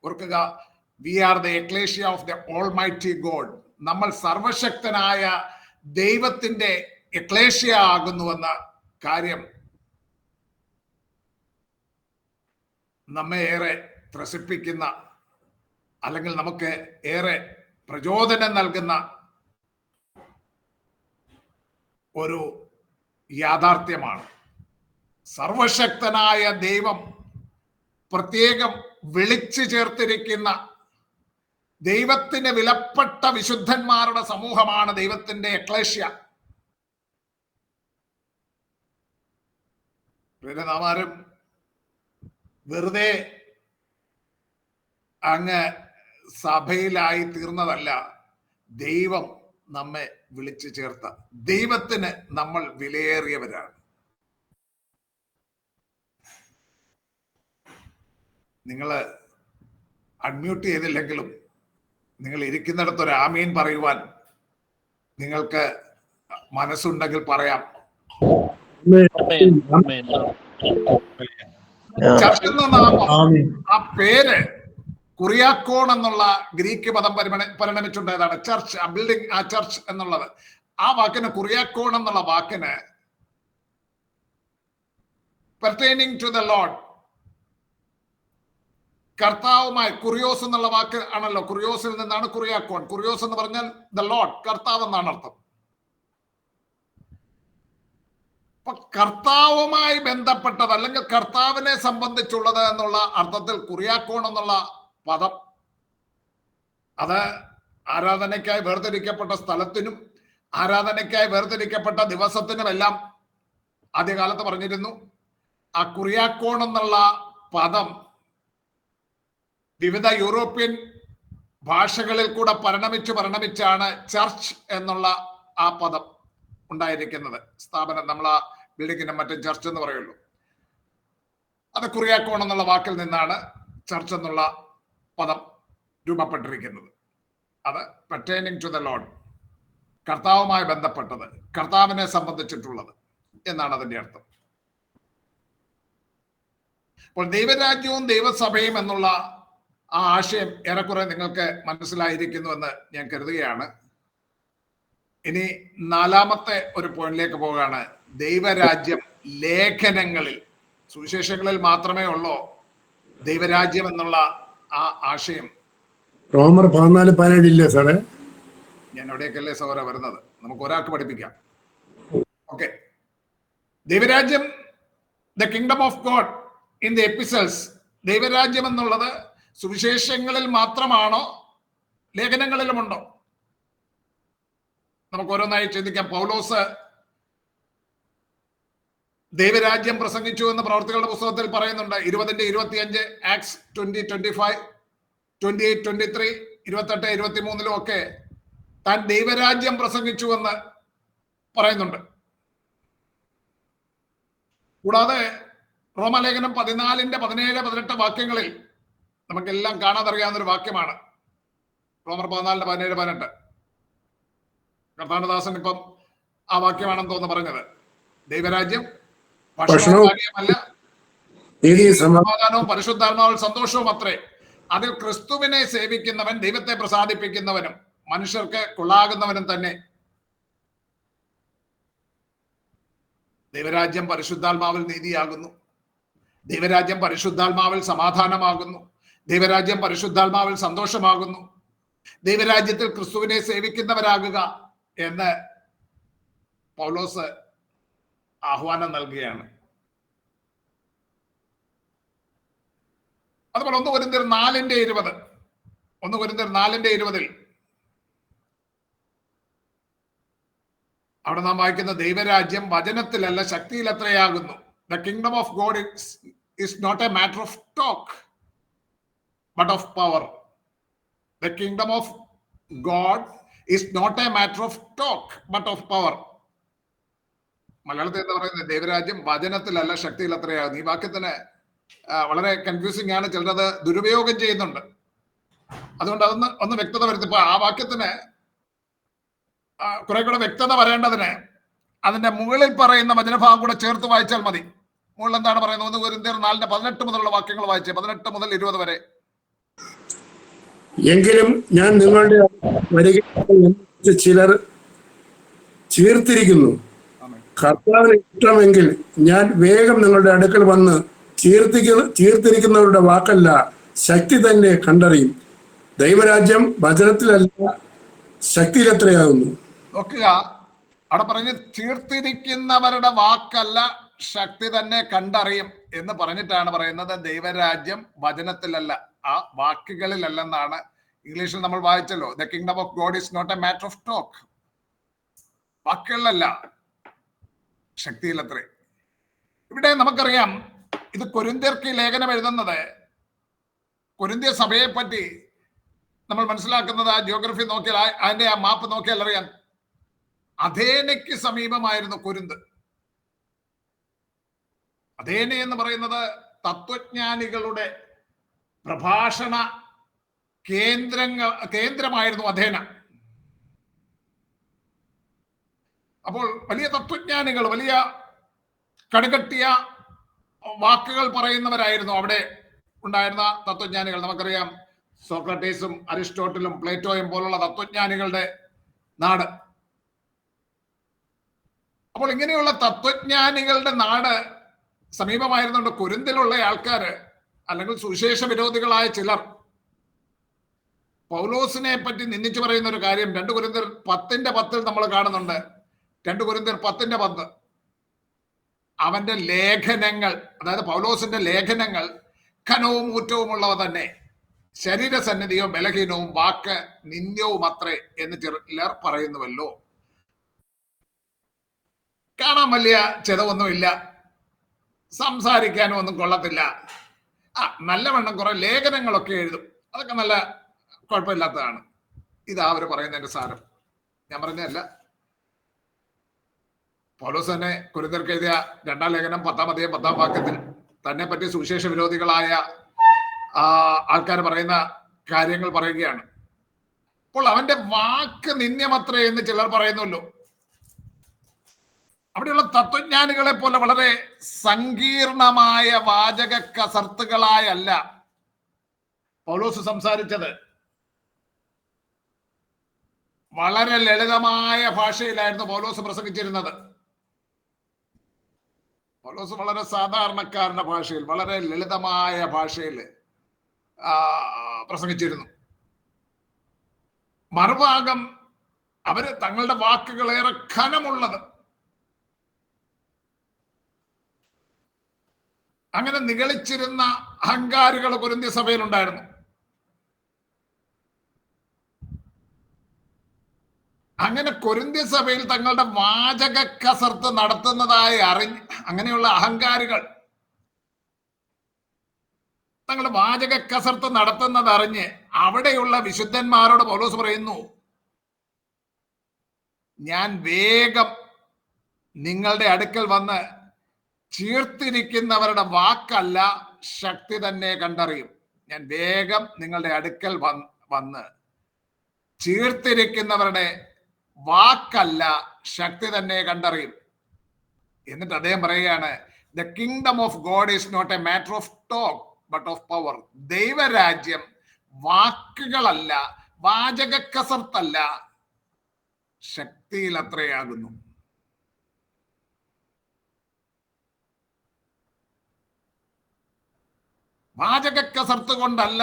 ഓർക്കുക, we are the ecclesia of the almighty God. നമ്മൾ സർവശക്തനായ ദൈവത്തിന്റെ എക്ലേഷ്യ ആകുന്നുവെന്ന കാര്യം നമ്മെ ഏറെ ത്രസിപ്പിക്കുന്ന, അല്ലെങ്കിൽ നമുക്ക് ഏറെ പ്രചോദനം നൽകുന്ന ഒരു യാഥാർത്ഥ്യമാണ്. സർവശക്തനായ ദൈവം പ്രത്യേകം വിളിച്ചു ചേർത്തിരിക്കുന്ന ദൈവത്തിന് വിലപ്പെട്ട വിശുദ്ധന്മാരുടെ സമൂഹമാണ് ദൈവത്തിന്റെ എക്ലേഷ്യ. പിന്നെ നാം ആരും വെറുതെ അങ്ങ് സഭയിലായി തീർന്നതല്ല. ദൈവം നമ്മെ വിളിച്ചു ചേർത്ത, ദൈവത്തിന് നമ്മൾ വിലയേറിയവരാണ്. നിങ്ങൾ അൺമ്യൂട്ട് ചെയ്തില്ലെങ്കിലും നിങ്ങൾ ഇരിക്കുന്നിടത്ത് ഒരു ആമീൻ പറയുവാൻ നിങ്ങൾക്ക് മനസ്സുണ്ടെങ്കിൽ പറയാം. ചർച്ച് നാമം, ആ പേര് കുറിയാക്കോൺ എന്നുള്ള ഗ്രീക്ക് പദം പരിണമിച്ചുണ്ടായതാണ്. ചർച്ച്, ആ ബിൽഡിംഗ്, ആ ചർച്ച് എന്നുള്ളത്, ആ വാക്കിന് കുറിയാക്കോൺ എന്നുള്ള വാക്കിന് പെർട്ടൈനിങ് ടു ദ ലോർഡ്, കർത്താവുമായി, കുറിയോസ് എന്നുള്ള വാക്ക് ആണല്ലോ, കുറിയോസിൽ നിന്നാണ് കുറിയാക്കോൺ. കുറിയോസ് എന്ന് പറഞ്ഞാൽ ദ ലോർഡ്, കർത്താവ് എന്നാണ് അർത്ഥം. അപ്പൊ കർത്താവുമായി ബന്ധപ്പെട്ടത് അല്ലെങ്കിൽ കർത്താവിനെ സംബന്ധിച്ചുള്ളത് എന്നുള്ള അർത്ഥത്തിൽ കുറിയാക്കോൺ എന്നുള്ള പദം, അത് ആരാധനയ്ക്കായി വേർതിരിക്കപ്പെട്ട സ്ഥലത്തിനും ആരാധനയ്ക്കായി വേർതിരിക്കപ്പെട്ട ദിവസത്തിനുമെല്ലാം ആദ്യകാലത്ത് പറഞ്ഞിരുന്നു. ആ കുറിയാക്കോൺ എന്നുള്ള പദം വിവിധ യൂറോപ്യൻ ഭാഷകളിൽ കൂടെ പരിണമിച്ചാണ് ചർച്ച് എന്നുള്ള ആ പദം ഉണ്ടായിരിക്കുന്നത്. സ്ഥാപനം, നമ്മൾ ആ ബിൽഡിങ്ങിനും മറ്റും ചർച്ച് എന്ന് പറയുള്ളൂ. അത് കുറിയാക്കോൺ എന്നുള്ള വാക്കിൽ നിന്നാണ് ചർച്ച് എന്നുള്ള പദം രൂപപ്പെട്ടിരിക്കുന്നത്. അത് പെർട്ടൈനിങ് ടു ദ ലോർഡ്, കർത്താവുമായി ബന്ധപ്പെട്ടത്, കർത്താവിനെ സംബന്ധിച്ചിട്ടുള്ളത് എന്നാണ് അതിന്റെ അർത്ഥം. അപ്പോൾ ദൈവരാജ്യവും ദൈവസഭയും എന്നുള്ള ആ ആശയം ഏറെക്കുറെ നിങ്ങൾക്ക് മനസ്സിലായിരിക്കുന്നുവെന്ന് ഞാൻ കരുതുകയാണ്. ഇനി നാലാമത്തെ ഒരു പോയിന്റിലേക്ക് പോവുകയാണ്. ദൈവരാജ്യം ലേഖനങ്ങളിൽ, സുവിശേഷങ്ങളിൽ മാത്രമേ ഉള്ളൂ ദൈവരാജ്യം എന്നുള്ള ആ ആശയം. റോമർ 14:17 ഇല്ലേ സാറേ? ഞാൻ എവിടെയൊക്കെയല്ലേ സഹോദര വരുന്നത്, നമുക്ക് ഒരാൾക്ക് പഠിപ്പിക്കാം. ഓക്കെ, ദൈവരാജ്യം, the kingdom of God in the epistles, ദൈവരാജ്യം എന്നുള്ളത് സുവിശേഷങ്ങളിൽ മാത്രമാണോ ലേഖനങ്ങളിലുമുണ്ടോ? നമുക്ക് ഓരോന്നായി ചിന്തിക്കാം. പൗലോസ് ദൈവരാജ്യം പ്രസംഗിച്ചു എന്ന് പ്രവർത്തികളുടെ പുസ്തകത്തിൽ പറയുന്നുണ്ട്. 20:25, ആക്സ് 20:25, 28:23, 28-23 ഒക്കെ താൻ ദൈവരാജ്യം പ്രസംഗിച്ചു എന്ന് പറയുന്നുണ്ട്. കൂടാതെ റോമാലേഖനം 14:17-18 വാക്യങ്ങളിൽ നമുക്കെല്ലാം കാണാതറിയാവുന്ന ഒരു വാക്യമാണ്. റോമർ 14:17-18. കർത്താനദാസൻ ഇപ്പം ആ വാക്യമാണെന്ന് തോന്നുന്നു പറഞ്ഞത്. ദൈവരാജ്യം ഭക്ഷണവും കാര്യമല്ല, സമാധാനവും പരിശുദ്ധാത്മാവിൽ സന്തോഷവും അത്രേ. അതിൽ ക്രിസ്തുവിനെ സേവിക്കുന്നവൻ ദൈവത്തെ പ്രസാദിപ്പിക്കുന്നവനും മനുഷ്യർക്ക് കൊള്ളാകുന്നവനും തന്നെ. ദൈവരാജ്യം പരിശുദ്ധാത്മാവിൽ നീതിയാകുന്നു, ദൈവരാജ്യം പരിശുദ്ധാത്മാവിൽ സമാധാനമാകുന്നു, ദൈവരാജ്യം പരിശുദ്ധാത്മാവിൽ സന്തോഷമാകുന്നു. ദൈവരാജ്യത്തിൽ ക്രിസ്തുവിനെ സേവിക്കുന്നവരാകുക എന്ന് പൗലോസ് ആഹ്വാനം നൽകുകയാണ്. അതുപോലെ 1 കൊരിന്ത്യർ 4:20 അവിടെ നാം വായിക്കുന്ന ദൈവരാജ്യം വചനത്തിലല്ല ശക്തിയിൽ എത്രയാകുന്നു. The kingdom of God is not a matter of talk but of power. The kingdom of God is not a matter of talk but of power. മലയാളത്തിൽ എന്താ പറയുന്നത്? ദൈവരാജ്യം വചനത്തിലല്ല ശക്തിയിൽ എത്രയാകുന്നു. ഈ വാക്യത്തിന് വളരെ കൺഫ്യൂസിംഗ് ആണ്, ചിലരത് ദുരുപയോഗം ചെയ്യുന്നുണ്ട്. അതുകൊണ്ട് ഒന്ന് വ്യക്തത വരുത്തിപ്പോ ആ വാക്യത്തിന് കുറെ കൂടെ വ്യക്തത വരേണ്ടതിന് അതിന്റെ മുകളിൽ പറയുന്ന വചനഭാഗം കൂടെ ചേർത്ത് വായിച്ചാൽ മതി. മുകളിൽ എന്താണ് പറയുന്നത്? 1 കൊരിന്ത്യർ 4:18 മുതലുള്ള വാക്യങ്ങൾ വായിച്ചേ, 18 മുതൽ 20 വരെ. എങ്കിലും ഞാൻ നിങ്ങളുടെ വരിക ചിലർ ചീർത്തിരിക്കുന്നു. കർത്താവിന് ഇഷ്ടമെങ്കിൽ ഞാൻ വേഗം നിങ്ങളുടെ അടുക്കൽ വന്ന് ചീർത്തിരിക്കുന്നവരുടെ വാക്കല്ല ശക്തി തന്നെ കണ്ടറിയും. ദൈവരാജ്യം വചനത്തിലല്ല ശക്തിയിൽ എത്രയാകുന്നു. നോക്കുക, അവിടെ പറഞ്ഞ് തീർത്തിരിക്കുന്നവരുടെ വാക്കല്ല ശക്തി തന്നെ കണ്ടറിയും എന്ന് പറഞ്ഞിട്ടാണ് പറയുന്നത്. ദൈവരാജ്യം വചനത്തിലല്ല, ആ വാക്കുകളിലല്ലെന്നാണ് ഇംഗ്ലീഷിൽ നമ്മൾ വായിച്ചല്ലോ. The kingdom of God is not a matter of talk. വാക്കുകളിലല്ല, ശക്തിയിലത്രേ. ഇവിടെ നമുക്കറിയാം, ഇത് കൊരിന്ത്യർക്ക് ലേഖനം എഴുതുന്നത്, കൊരിന്ത്യ സഭയെ പറ്റി നമ്മൾ മനസ്സിലാക്കുന്നത് ആ ജിയോഗ്രഫി നോക്കിയാൽ, അതിന്റെ ആ മാപ്പ് നോക്കിയാൽ അറിയാം, അഥേനയ്ക്ക് സമീപമായിരുന്നു കൊരിന്ത്. അഥേന എന്ന് പറയുന്നത് തത്വജ്ഞാനികളുടെ പ്രഭാഷണ കേന്ദ്രമായിരുന്നു അഥേന. അപ്പോൾ വലിയ തത്വജ്ഞാനികൾ, വലിയ കടുകട്ടിയ വാക്കുകൾ പറയുന്നവരായിരുന്നു അവിടെ ഉണ്ടായിരുന്ന തത്വജ്ഞാനികൾ. നമുക്കറിയാം, സോക്രട്ടീസും അരിസ്റ്റോട്ടിലും പ്ലേറ്റോയും പോലുള്ള തത്വജ്ഞാനികളുടെ നാട്. അപ്പോൾ ഇങ്ങനെയുള്ള തത്വജ്ഞാനികളുടെ നാട് സമീപമായിരുന്നുണ്ട്. കൊരിന്തിലുള്ള ആൾക്കാര്, അല്ലെങ്കിൽ സുവിശേഷ വിരോധികളായ ചിലർ, പൗലോസിനെ പറ്റി നിന്ദിച്ചു പറയുന്ന ഒരു കാര്യം 2 കൊരിന്ത്യർ 10:10 നമ്മൾ കാണുന്നുണ്ട്. 2 കൊരിന്ത്യർ 10:10 അവന്റെ ലേഖനങ്ങൾ, അതായത് പൗലോസിന്റെ ലേഖനങ്ങൾ ഘനവും ഊറ്റവുമുള്ളവ തന്നെ, ശരീരസന്നിധിയോ ബലഹീനവും വാക്ക് നിന്ദ്യവും അത്രേ എന്ന് ചിലർ പറയുന്നുവല്ലോ. കാണാൻ വലിയ ചെതവൊന്നുമില്ല, സംസാരിക്കാനും ഒന്നും കൊള്ളത്തില്ല, നല്ലവണ്ണം കുറെ ലേഖനങ്ങളൊക്കെ എഴുതും, അതൊക്കെ നല്ല കുഴപ്പമില്ലാത്തതാണ്. ഇതാ അവർ പറയുന്നതിന്റെ സാരം. ഞാൻ പറഞ്ഞതല്ല, പൗലോസ് തന്നെ കൊരിന്ത്യർക്ക് എഴുതിയ 2-ാം ലേഖനം 10-ാം അധ്യായം 10-ാം വാക്യത്തിൽ തന്നെ പറ്റി സുവിശേഷ വിരോധികളായ ആൾക്കാർ പറയുന്ന കാര്യങ്ങൾ പറയുകയാണ്. അപ്പോൾ അവന്റെ വാക്ക് നിന്ദ്യമത്രേ എന്ന് ചിലർ പറയുന്നല്ലോ. അവിടെയുള്ള തത്വജ്ഞാനികളെ പോലെ വളരെ സങ്കീർണമായ വാചക കസർത്തുകളായല്ല പൗലോസ് സംസാരിച്ചത്. വളരെ ലളിതമായ ഭാഷയിലായിരുന്നു പൗലോസ് പ്രസംഗിച്ചിരുന്നത്. പൗലോസ് വളരെ സാധാരണക്കാരന്റെ ഭാഷയിൽ, വളരെ ലളിതമായ ഭാഷയിൽ പ്രസംഗിച്ചിരുന്നു. മറുഭാഗം അവര് തങ്ങളുടെ വാക്കുകളേറെ ഘനമുള്ളത്, അങ്ങനെ നിഗളിച്ചിരുന്ന അഹങ്കാരികൾ കൊരിന്ത്യ സഭയിലുണ്ടായിരുന്നു. അങ്ങനെ കൊരിന്ത്യ സഭയിൽ തങ്ങളുടെ വാചക കസർത്ത് നടത്തുന്നതായി അങ്ങനെയുള്ള അഹങ്കാരികൾ തങ്ങളുടെ വാചക കസർത്ത് നടത്തുന്നത് അറിഞ്ഞ് അവിടെയുള്ള വിശുദ്ധന്മാരോട് പൗലോസ് പറയുന്നു, ഞാൻ വേഗം നിങ്ങളുടെ അടുക്കൽ വന്ന് ചീർത്തിരിക്കുന്നവരുടെ വാക്കല്ല ശക്തി തന്നെ കണ്ടറിയും. ഞാൻ വേഗം നിങ്ങളുടെ അടുക്കൽ വന്ന് ചീർത്തിരിക്കുന്നവരുടെ വാക്കല്ല ശക്തി തന്നെ കണ്ടറിയും. എന്നിട്ട് അദ്ദേഹം പറയുകയാണ്, the kingdom of God is not a matter of talk but of power. ദൈവരാജ്യം വാക്കുകളല്ല, വാചക കസർത്തല്ല, ശക്തിയിൽ അത്രയാകുന്നു. വാചക കസർത്ത് കൊണ്ടല്ല,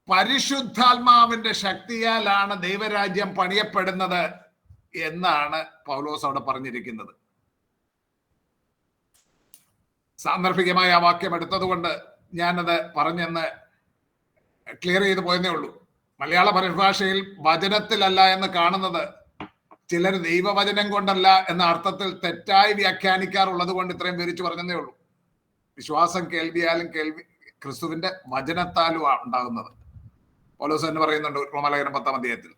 പരിശുദ്ധാത്മാവിന്റെ ശക്തിയാലാണ് ദൈവരാജ്യം പണിയപ്പെടുന്നത് എന്നാണ് പൗലോസ് അവിടെ പറഞ്ഞിരിക്കുന്നത്. സാന്ദർഭികമായ ആ വാക്യം എടുത്തതുകൊണ്ട് ഞാനത് പറഞ്ഞെന്ന് ക്ലിയർ ചെയ്ത് പോയെന്നേ ഉള്ളൂ. മലയാള പരിഭാഷയിൽ വചനത്തിലല്ല എന്ന് കാണുന്നത് ചിലർ ദൈവവചനം കൊണ്ടല്ല എന്ന അർത്ഥത്തിൽ തെറ്റായി വ്യാഖ്യാനിക്കാറുള്ളത് കൊണ്ട് ഇത്രയും വിവരിച്ചു പറഞ്ഞതേ ഉള്ളൂ. വിശ്വാസം കേൾവിയാലും ക്രിസ്തുവിന്റെ വചനത്താലും ഉണ്ടാകുന്നത്. പൗലോസ് തന്നെ പറയുന്നുണ്ട് റോമാലേഖനം 10-ാം അധ്യായത്തിൽ.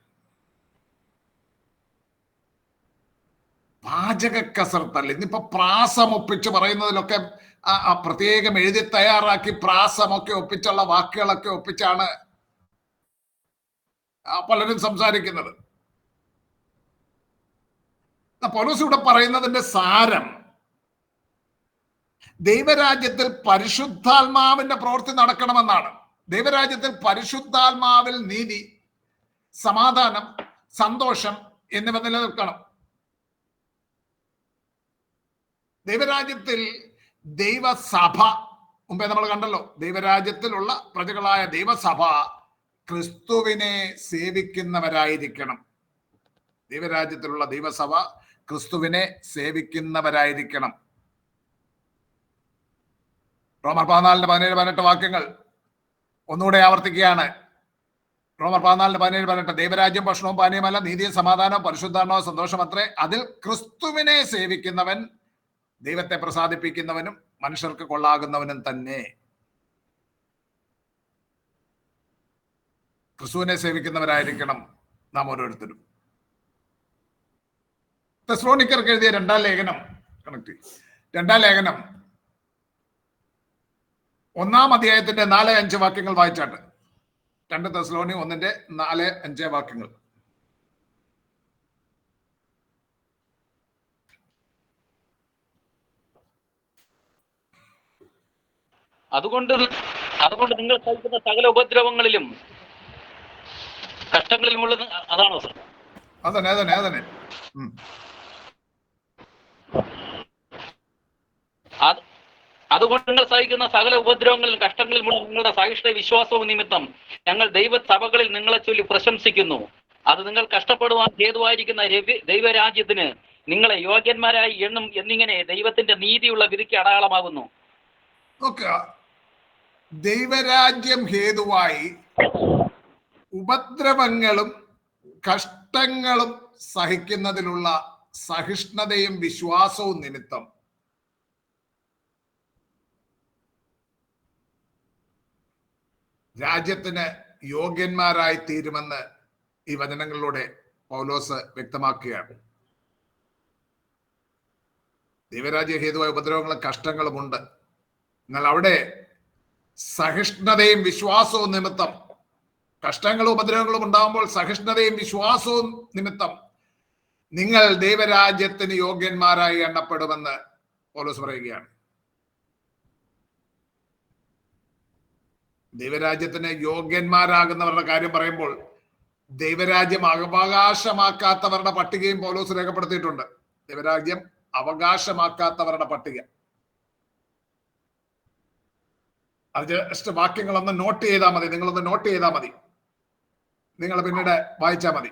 വാചക കസർത്തല്ല. ഇന്നിപ്പോ പ്രാസം ഒപ്പിച്ച് പറയുന്നതിലൊക്കെ പ്രത്യേകം എഴുതി തയ്യാറാക്കി പ്രാസമൊക്കെ ഒപ്പിച്ചുള്ള വാക്കുകളൊക്കെ ഒപ്പിച്ചാണ് പലരും സംസാരിക്കുന്നത്. പൗലോസ് ഇവിടെ പറയുന്നതിന്റെ സാരം, ദൈവരാജ്യത്തിൽ പരിശുദ്ധാത്മാവിന്റെ പ്രവൃത്തി നടക്കണമെന്നാണ്. ദൈവരാജ്യത്തിൽ പരിശുദ്ധാത്മാവിൽ നീതി, സമാധാനം, സന്തോഷം എന്നിവ നിലനിൽക്കണം. ദൈവരാജ്യത്തിൽ ദൈവസഭ, മുമ്പേ നമ്മൾ കണ്ടല്ലോ, ദൈവരാജ്യത്തിലുള്ള പ്രജകളായ ദൈവസഭ ക്രിസ്തുവിനെ സേവിക്കുന്നവരായിരിക്കണം. ദൈവരാജ്യത്തിലുള്ള ദൈവസഭ ക്രിസ്തുവിനെ സേവിക്കുന്നവരായിരിക്കണം. റോമർ 14:17-18 വാക്യങ്ങൾ ഒന്നുകൂടെ ആവർത്തിക്കുകയാണ്. റോമർ 14:17-18 ദൈവരാജ്യം ഭക്ഷണവും പാനീയമല്ല, നീതിയും സമാധാനവും പരിശുദ്ധാത്മാവും സന്തോഷമത്രേ. അതിൽ ക്രിസ്തുവിനെ സേവിക്കുന്നവൻ ദൈവത്തെ പ്രസാദിപ്പിക്കുന്നവനും മനുഷ്യർക്ക് കൊള്ളാകുന്നവനും തന്നെ. ക്രിസ്തുവിനെ സേവിക്കുന്നവരായിരിക്കണം നാം ഓരോരുത്തരും. തെസ്സലോനിക്കർക്ക് എഴുതിയ 2-ാം ലേഖനം 2-ാം ലേഖനം 1-ാം അധ്യായത്തിന്റെ 4-5 വാക്യങ്ങൾ വായിച്ചാട്ട്. 2 തെസ്സലോനി 1:4-5 വാക്യങ്ങൾ. അതുകൊണ്ട് നിങ്ങൾ സഹിക്കുന്ന സകല ഉപദ്രവങ്ങളിലും കഷ്ടങ്ങളിലുമുള്ളത് അതാണോ സർ? അതന്നെ. അതുകൊണ്ട് നിങ്ങൾ സഹിക്കുന്ന സകല ഉപദ്രവങ്ങളിലും കഷ്ടങ്ങളിലുമുള്ള നിങ്ങളുടെ സഹിഷ്ണുത വിശ്വാസവും നിമിത്തം ഞങ്ങൾ ദൈവസഭകളിൽ നിങ്ങളെ ചൊല്ലി പ്രശംസിക്കുന്നു. അത് നിങ്ങൾ കഷ്ടപ്പെടുവാൻ ഹേതുവായിരിക്കുന്ന ദൈവരാജ്യത്തിന് നിങ്ങളെ യോഗ്യന്മാരായി എണ്ണും എന്നിങ്ങനെ ദൈവത്തിന്റെ നീതിയുള്ള വിധിക്ക് അടയാളമാകുന്നു. ദൈവരാജ്യം ഹേതുവായി ഉപദ്രവങ്ങളും കഷ്ടങ്ങളും സഹിക്കുന്നതിലുള്ള സഹിഷ്ണുതയും വിശ്വാസവും നിമിത്തം രാജ്യത്തിന് യോഗ്യന്മാരായി തീരുമെന്ന് ഈ വചനങ്ങളിലൂടെ പൗലോസ് വ്യക്തമാക്കുകയാണ്. ദൈവരാജ്യ ഹേതുവായ ഉപദ്രവങ്ങളും കഷ്ടങ്ങളും ഉണ്ട്. എന്നാൽ അവിടെ സഹിഷ്ണുതയും വിശ്വാസവും നിമിത്തം, കഷ്ടങ്ങളും ഉപദ്രവങ്ങളും ഉണ്ടാകുമ്പോൾ സഹിഷ്ണുതയും വിശ്വാസവും നിമിത്തം നിങ്ങൾ ദൈവരാജ്യത്തിന് യോഗ്യന്മാരായി എണ്ണപ്പെടുമെന്ന് പൗലോസ് പറയുകയാണ്. ദൈവരാജ്യത്തിന് യോഗ്യന്മാരാകുന്നവരുടെ കാര്യം പറയുമ്പോൾ ദൈവരാജ്യം അവകാശമാക്കാത്തവരുടെ പട്ടികയും പൗലോസ് രേഖപ്പെടുത്തിയിട്ടുണ്ട്. ദൈവരാജ്യം അവകാശമാക്കാത്തവരുടെ പട്ടിക. അത് ജസ്റ്റ് വാക്യങ്ങളൊന്ന് നോട്ട് ചെയ്താൽ മതി. നിങ്ങളൊന്ന് നോട്ട് ചെയ്താൽ മതി. നിങ്ങൾ പിന്നീട് വായിച്ചാൽ മതി.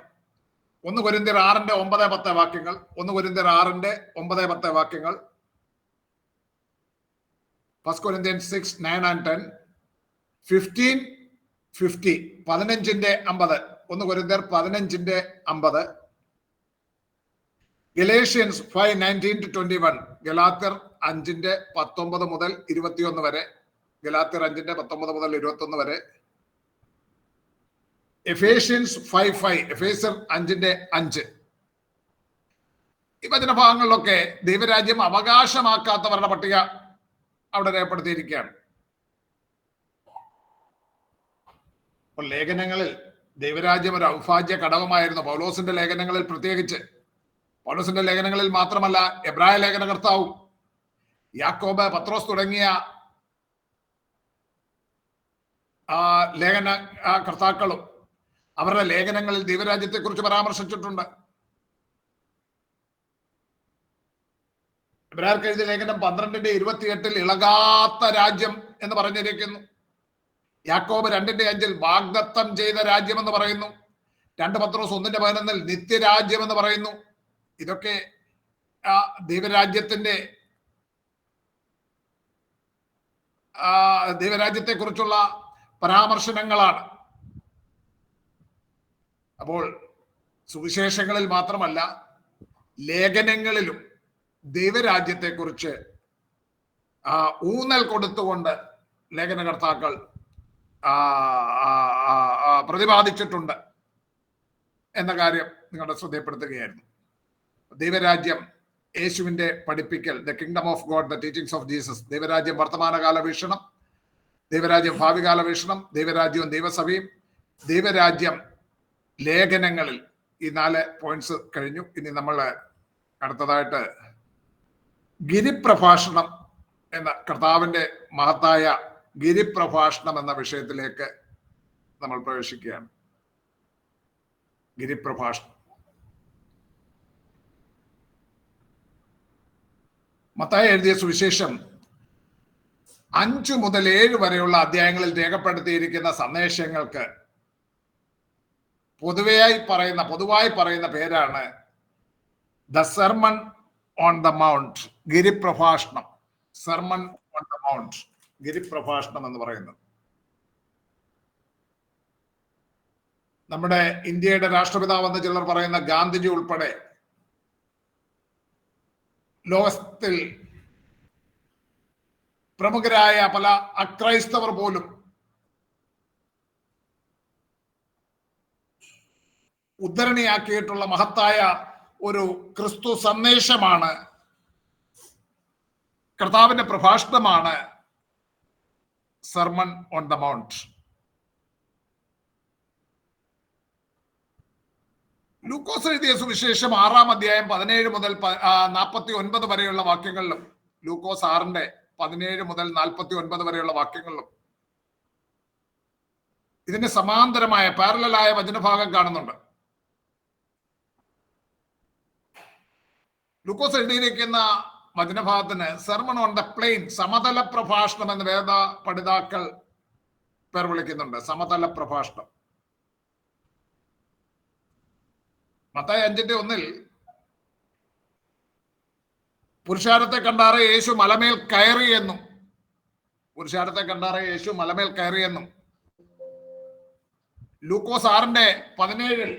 1 കൊരിന്ത്യർ 6:9-10 വാക്യങ്ങൾ. 1 കൊരിന്ത്യർ 6:9-10 വാക്യങ്ങൾ. 1 Corinthians 6:9-10. 15:50 15:50. 1 കൊരിന്ത്യർ 15:50. ഗലേഷ്യൻസ് 5:19-21. ഗലാത്യർ 5:19 മുതൽ 21 വരെ. ഗലാത്യർ 5:19 മുതൽ 21 വരെ. എഫേഷ്യൻസ് 5:5. എഫേസ്യർ 5:5. ഈ വചനഭാഗങ്ങളിലൊക്കെ ദൈവരാജ്യം അവകാശമാക്കാത്തവരുടെ പട്ടിക അവിടെ രേഖപ്പെടുത്തിയിരിക്കുകയാണ്. അപ്പോൾ ലേഖനങ്ങളിൽ ദൈവരാജ്യം ഒരു അവിഭാജ്യ ഘടകമായിരുന്നു. പൗലോസിന്റെ ലേഖനങ്ങളിൽ പ്രത്യേകിച്ച്, പൗലോസിന്റെ ലേഖനങ്ങളിൽ മാത്രമല്ല, എബ്രായ ലേഖനകർത്താവും യാക്കോബ്, പത്രോസ് തുടങ്ങിയ ലേഖന കർത്താക്കളും അവരുടെ ലേഖനങ്ങളിൽ ദൈവരാജ്യത്തെക്കുറിച്ച് പരാമർശിച്ചിട്ടുണ്ട്. എബ്രായർക്ക് എഴുതിയ ലേഖനം 12:28 ഇളകാത്ത രാജ്യം എന്ന് പറഞ്ഞിരിക്കുന്നു. യാക്കോബ് 2:5 വാഗ്ദത്തം ചെയ്ത രാജ്യം എന്ന് പറയുന്നു. 2 പത്രോസ് 1:11 നിത്യരാജ്യം എന്ന് പറയുന്നു. ഇതൊക്കെ ദൈവരാജ്യത്തെ കുറിച്ചുള്ള പരാമർശനങ്ങളാണ്. അപ്പോൾ സുവിശേഷങ്ങളിൽ മാത്രമല്ല, ലേഖനങ്ങളിലും ദൈവരാജ്യത്തെക്കുറിച്ച് ഊന്നൽ കൊടുത്തുകൊണ്ട് ലേഖനകർത്താക്കൾ പ്രതിപാദിച്ചിട്ടുണ്ട് എന്ന കാര്യം നിങ്ങളുടെ ശ്രദ്ധയപ്പെടുത്തുകയായിരുന്നു. ദൈവരാജ്യം യേശുവിന്റെ പഠിപ്പിക്കൽ, the kingdom of God, the teachings of Jesus. ദൈവരാജ്യം വർത്തമാനകാല വീക്ഷണം, ദൈവരാജ്യം ഭാവികാല വീക്ഷണം, ദൈവരാജ്യവും ദൈവസഭയും, ദൈവരാജ്യം ലേഖനങ്ങളിൽ. ഈ 4 പോയിന്റ്സ് കഴിഞ്ഞു. ഇനി നമ്മൾ അടുത്തതായിട്ട് ഗിരിപ്രഭാഷണം എന്ന കർത്താവിന്റെ മഹത്തായ ഗിരിപ്രഭാഷണം എന്ന വിഷയത്തിലേക്ക് നമ്മൾ പ്രവേശിക്കുകയാണ്. ഗിരിപ്രഭാഷണം. മത്തായി എഴുതിയ സുവിശേഷം 5 മുതൽ 7 വരെയുള്ള അധ്യായങ്ങളിൽ രേഖപ്പെടുത്തിയിരിക്കുന്ന സന്ദേശങ്ങൾക്ക് പൊതുവായി പറയുന്ന പേരാണ് the sermon on the mount, ഗിരിപ്രഭാഷണം. സെർമൺ ഓൺ ദ മൗണ്ട്, ഗിരിപ്രഭാഷണം എന്ന് പറയുന്നത്. നമ്മുടെ ഇന്ത്യയുടെ രാഷ്ട്രപിതാവെന്ന് ചിലർ പറയുന്ന ഗാന്ധിജി ഉൾപ്പെടെ ലോകത്തിൽ പ്രമുഖരായ പല അക്രൈസ്തവർ പോലും ഉദ്ധരണിയാക്കിയിട്ടുള്ള മഹത്തായ ഒരു ക്രിസ്തു സന്ദേശമാണ്, കർത്താവിന്റെ പ്രഭാഷണമാണ് സെർമൺ ഓൺ ദ മൗണ്ട്. ലൂക്കോസ് എഴുതിയ സുവിശേഷം 6-ാം അധ്യായം 17 മുതൽ 49 വരെയുള്ള വാക്യങ്ങളിലും, ലൂക്കോസ് 6-ന്റെ 17 മുതൽ 49 വരെയുള്ള വാക്യങ്ങളിലും ഇതിന് സമാന്തരമായ പാരലലായ വചനഭാഗം കാണുന്നുണ്ട്. ലൂക്കോസ് എഴുതിയിരിക്കുന്ന വചനഭാഗത്തിന് സെർമൺ ഓൺ ദ പ്ലെയിൻ, സമതല പ്രഭാഷണം എന്ന് വേദ പഠിതാക്കൾ പേർ വിളിക്കുന്നുണ്ട്. സമതല പ്രഭാഷണം. മത്തായി 5:1 പുരുഷാരത്തെ കണ്ടാറെ യേശു മലമേൽ കയറിയെന്നും, പുരുഷാരത്തെ കണ്ടാറെ യേശു മലമേൽ കയറിയെന്നും, ലൂക്കോസ് 6-ന്റെ 17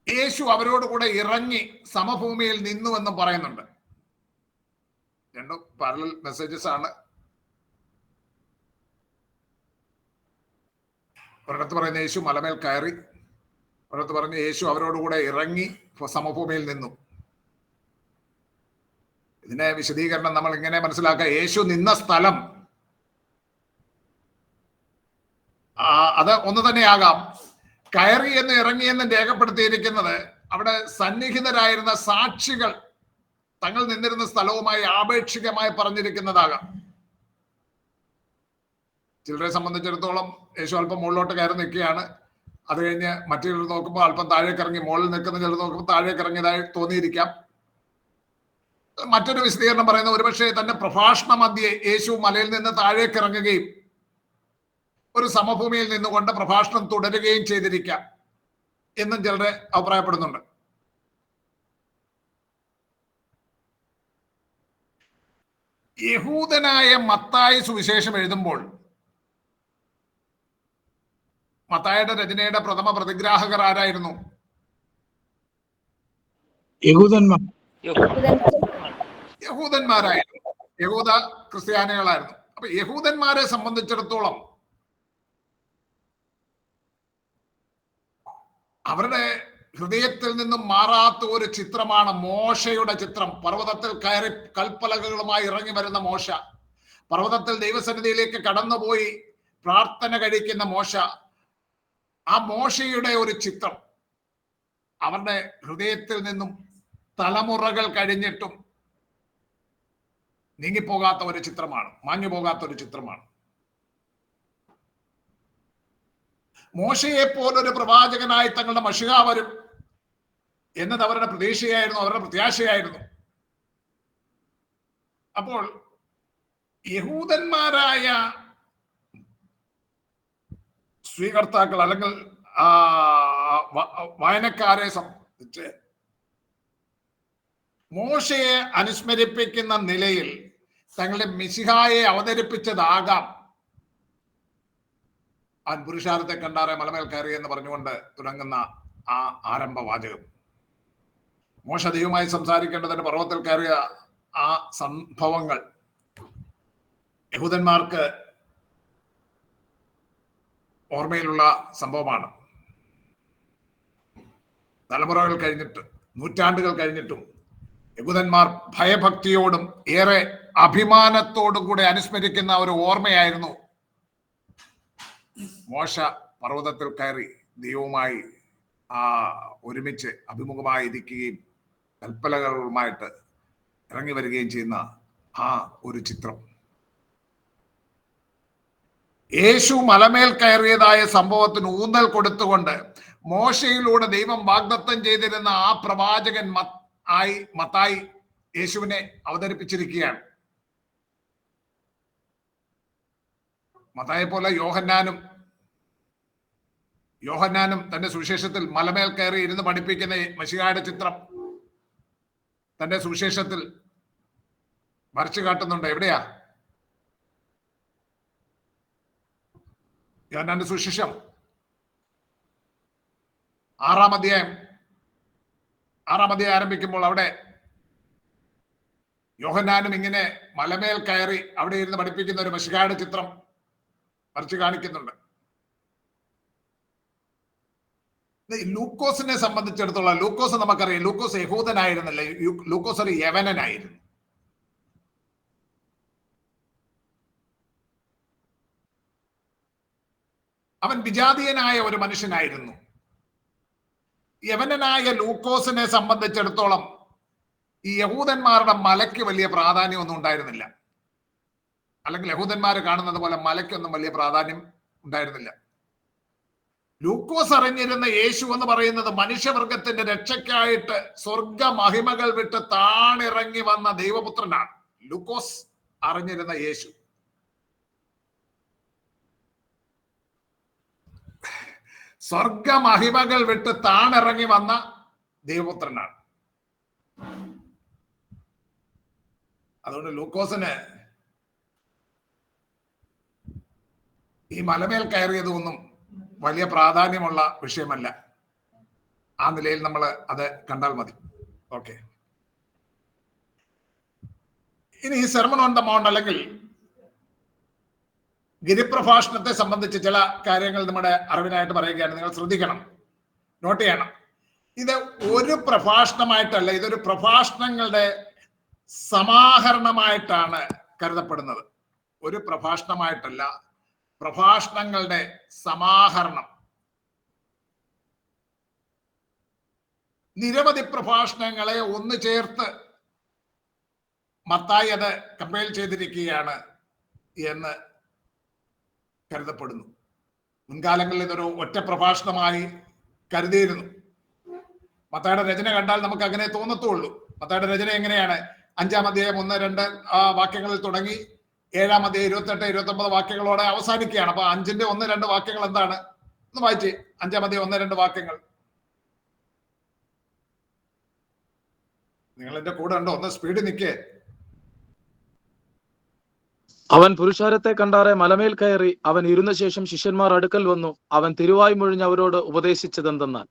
യേശു അവരോട് കൂടെ ഇറങ്ങി സമഭൂമിയിൽ നിന്നുവെന്നും പറയുന്നുണ്ട്. രണ്ടും പാരലൽ മെസ്സേജസ് ആണ്. ഒരിടത്ത് പറയുന്ന യേശു മലമേൽ കയറി, ഒരിടത്ത് പറഞ്ഞ് യേശു അവരോടുകൂടെ ഇറങ്ങി സമഭൂമിയിൽ നിന്നു. ഇതിന്റെ വിശദീകരണം നമ്മൾ ഇങ്ങനെ മനസ്സിലാക്കുക. യേശു നിന്ന സ്ഥലം അത് ഒന്ന് തന്നെയാകാം. കയറി എന്ന് ഇറങ്ങി എന്ന് രേഖപ്പെടുത്തിയിരിക്കുന്നത് അവിടെ സന്നിഹിതരായിരുന്ന സാക്ഷികൾ തങ്ങൾ നിന്നിരുന്ന സ്ഥലവുമായി ആപേക്ഷികമായി പറഞ്ഞിരിക്കുന്നതാകാം. ചിലരെ സംബന്ധിച്ചിടത്തോളം യേശു അല്പം മുകളിലോട്ട് കയറി നിൽക്കുകയാണ്, അത് കഴിഞ്ഞ് മറ്റു ചിലർ നോക്കുമ്പോൾ അല്പം താഴേക്ക് ഇറങ്ങി, മുകളിൽ നിൽക്കുന്ന ചിലർ നോക്കുമ്പോൾ താഴേക്ക് ഇറങ്ങിയതായി തോന്നിയിരിക്കാം. മറ്റൊരു വിശദീകരണം പറയുന്ന ഒരുപക്ഷെ തന്റെ പ്രഭാഷണ മധ്യേ യേശു മലയിൽ നിന്ന് താഴേക്ക് ഇറങ്ങുകയും ഒരു സമഭൂമിയിൽ നിന്നുകൊണ്ട് പ്രഭാഷണം തുടരുകയും ചെയ്തിരിക്കാം എന്നും ചിലരെ അഭിപ്രായപ്പെടുന്നുണ്ട്. യഹൂദനായ മത്തായി സുവിശേഷം എഴുതുമ്പോൾ മത്തായിയുടെ രചനയുടെ പ്രഥമ പ്രതിഗ്രാഹകർ ആരായിരുന്നു? യഹൂദന്മാരായിരുന്നു. യഹൂദ ക്രിസ്ത്യാനികളായിരുന്നു. അപ്പൊ യഹൂദന്മാരെ സംബന്ധിച്ചിടത്തോളം അവരുടെ ഹൃദയത്തിൽ നിന്നും മാറാത്ത ഒരു ചിത്രമാണ് മോശയുടെ ചിത്രം. പർവ്വതത്തിൽ കയറി കൽപ്പലകകളുമായി ഇറങ്ങി വരുന്ന മോശ, പർവ്വതത്തിൽ ദൈവസന്നിധിയിലേക്ക് കടന്നുപോയി പ്രാർത്ഥന കഴിക്കുന്ന മോശ, ആ മോശയുടെ ഒരു ചിത്രം അവരുടെ ഹൃദയത്തിൽ നിന്നും തലമുറകൾ കഴിഞ്ഞിട്ടും നീങ്ങിപ്പോകാത്ത ഒരു ചിത്രമാണ്, മാഞ്ഞു പോകാത്ത ഒരു ചിത്രമാണ്. മോശയെ പോലൊരു പ്രവാചകനായി തങ്ങളുടെ മശിഹ വരും എന്നത് അവരുടെ പ്രതീക്ഷയായിരുന്നു, അവരുടെ പ്രത്യാശയായിരുന്നു. അപ്പോൾ യഹൂദന്മാരായ സ്വീകർത്താക്കൾ അല്ലെങ്കിൽ വായനക്കാരെ സംബന്ധിച്ച് മോശയെ അനുസ്മരിപ്പിക്കുന്ന നിലയിൽ തങ്ങളുടെ മിശിഹായെ അവതരിപ്പിച്ചതാകാം ആ പുരുഷാരത്തെ കണ്ടാറെ മലമേൽ കയറി എന്ന് പറഞ്ഞുകൊണ്ട് തുടങ്ങുന്ന ആ ആരംഭ വാചകം. മോശ ദൈവമായി സംസാരിക്കേണ്ടതിന് പർവ്വതത്തിൽ കയറിയ ആ സംഭവങ്ങൾ യഹൂദന്മാർക്ക് ഓർമ്മയിലുള്ള സംഭവമാണ്. തലമുറകൾ കഴിഞ്ഞിട്ട്, നൂറ്റാണ്ടുകൾ കഴിഞ്ഞിട്ടും യഹൂദന്മാർ ഭയഭക്തിയോടും ഏറെ അഭിമാനത്തോടും കൂടെ അനുസ്മരിക്കുന്ന ഒരു ഓർമ്മയായിരുന്നു മോശ പർവ്വതത്തിൽ കയറി ദൈവവുമായി ഒരുമിച്ച് അഭിമുഖമായി ഇരിക്കുകയും കൽപ്പലകളുമായിട്ട് ഇറങ്ങി വരികയും ചെയ്യുന്ന ആ ഒരു ചിത്രം. യേശു മലമേൽ കയറിയതായ സംഭവത്തിന് ഊന്നൽ കൊടുത്തുകൊണ്ട് മോശയിലൂടെ ദൈവം വാഗ്ദത്തം ചെയ്തിരുന്ന ആ പ്രവാചകൻ മത്തായി യേശുവിനെ അവതരിപ്പിച്ചിരിക്കുകയാണ്. മത്തായിയെ പോലെ യോഹന്നാനും തന്റെ സുവിശേഷത്തിൽ മലമേൽ കയറി ഇരുന്ന് പഠിപ്പിക്കുന്ന മശിഹായുടെ ചിത്രം തന്റെ സുവിശേഷത്തിൽ വരച്ചു കാട്ടുന്നുണ്ട്. എവിടെയാ? യോഹന്നാന്റെ സുവിശേഷം 6-ാം അധ്യായം ആരംഭിക്കുമ്പോൾ അവിടെ യോഹന്നാനും ഇങ്ങനെ മലമേൽ കയറി അവിടെ ഇരുന്ന് പഠിപ്പിക്കുന്ന ഒരു മശിഹായുടെ ചിത്രം വരച്ചു കാണിക്കുന്നുണ്ട്. ലൂക്കോസിനെ സംബന്ധിച്ചിടത്തോളം, ലൂക്കോസ് നമുക്കറിയാം, ലൂക്കോസ് യഹൂദനായിരുന്നില്ല, ലൂക്കോസ് ഒരു യവനനായിരുന്നു. അവൻ വിജാതീയനായ ഒരു മനുഷ്യനായിരുന്നു. യവനനായ ലൂക്കോസിനെ സംബന്ധിച്ചിടത്തോളം ഈ യഹൂദന്മാരുടെ മലയ്ക്ക് വലിയ പ്രാധാന്യമൊന്നും ഉണ്ടായിരുന്നില്ല. അല്ലെങ്കിൽ യഹൂദന്മാർ കാണുന്നത് പോലെ മലയ്ക്കൊന്നും വലിയ പ്രാധാന്യം ഉണ്ടായിരുന്നില്ല. ലൂക്കോസ് അറിഞ്ഞിരുന്ന യേശു എന്ന് പറയുന്നത് മനുഷ്യവർഗത്തിന്റെ രക്ഷയ്ക്കായിട്ട് സ്വർഗ മഹിമകൾ വിട്ട് താണിറങ്ങി വന്ന ദൈവപുത്രനാണ്. ലൂക്കോസ് അറിഞ്ഞിരുന്ന യേശു സ്വർഗ മഹിമകൾ വിട്ട് താണിറങ്ങി വന്ന ദൈവപുത്രനാണ്. അതുകൊണ്ട് ലൂക്കോസിന് ഈ മലമേൽ കയറിയതൊന്നും വലിയ പ്രാധാന്യമുള്ള വിഷയമല്ല. ആ നിലയിൽ നമ്മൾ അത് കണ്ടാൽ മതി. ഓക്കെ, ഇനി ഈ സെർമൺ ഓൺ ദ മൗണ്ട് അല്ലെങ്കിൽ ഗിരിപ്രഭാഷണത്തെ സംബന്ധിച്ച് ചില കാര്യങ്ങൾ നമ്മുടെ അറിവിനായിട്ട് പറയുകയാണ്. നിങ്ങൾ ശ്രദ്ധിക്കണം, നോട്ട് ചെയ്യണം. ഇത് ഒരു പ്രഭാഷണമായിട്ടല്ല, ഇതൊരു പ്രഭാഷണങ്ങളുടെ സമാഹരണമായിട്ടാണ് കരുതപ്പെടുന്നത്. ഒരു പ്രഭാഷണമായിട്ടല്ല, പ്രഭാഷണങ്ങളുടെ സമാഹരണം. നിരവധി പ്രഭാഷണങ്ങളെ ഒന്ന് ചേർത്ത് മത്തായി അത് കമ്പൈൽ ചെയ്തിരിക്കുകയാണ് എന്ന് കരുതപ്പെടുന്നു. മുൻകാലങ്ങളിൽ ഇതൊരു ഒറ്റ പ്രഭാഷണമായി കരുതിയിരുന്നു. മത്തായിയുടെ രചന കണ്ടാൽ നമുക്ക് അങ്ങനെ തോന്നത്തുള്ളൂ. മത്തായിയുടെ രചന എങ്ങനെയാണ്? 5-ാം അധ്യായം 1-2 വാക്യങ്ങളിൽ തുടങ്ങി 7-ാം അധ്യായം 28-29 വാക്യങ്ങളോടെ അവസാനിക്കുകയാണ്. അപ്പൊ 5-ന്റെ 1-2 വാക്യങ്ങൾ എന്താണ്? ഒന്ന് വായിച്ചേ. 5-ാം അധ്യായം 1-2 വാക്യങ്ങൾ. നിങ്ങൾ എന്റെ കൂടെ ഉണ്ടോ? ഒന്ന് സ്പീഡ് നിൽക്കേ. അവൻ പുരുഷാരത്തെ കണ്ടാറെ മലമേൽ കയറി അവൻ ഇരുന്ന ശേഷം ശിഷ്യന്മാർ അടുക്കൽ വന്നു. അവൻ തിരുവായ് മൊഴിഞ്ഞ് അവരോട് ഉപദേശിച്ചതെന്തെന്നാൽ.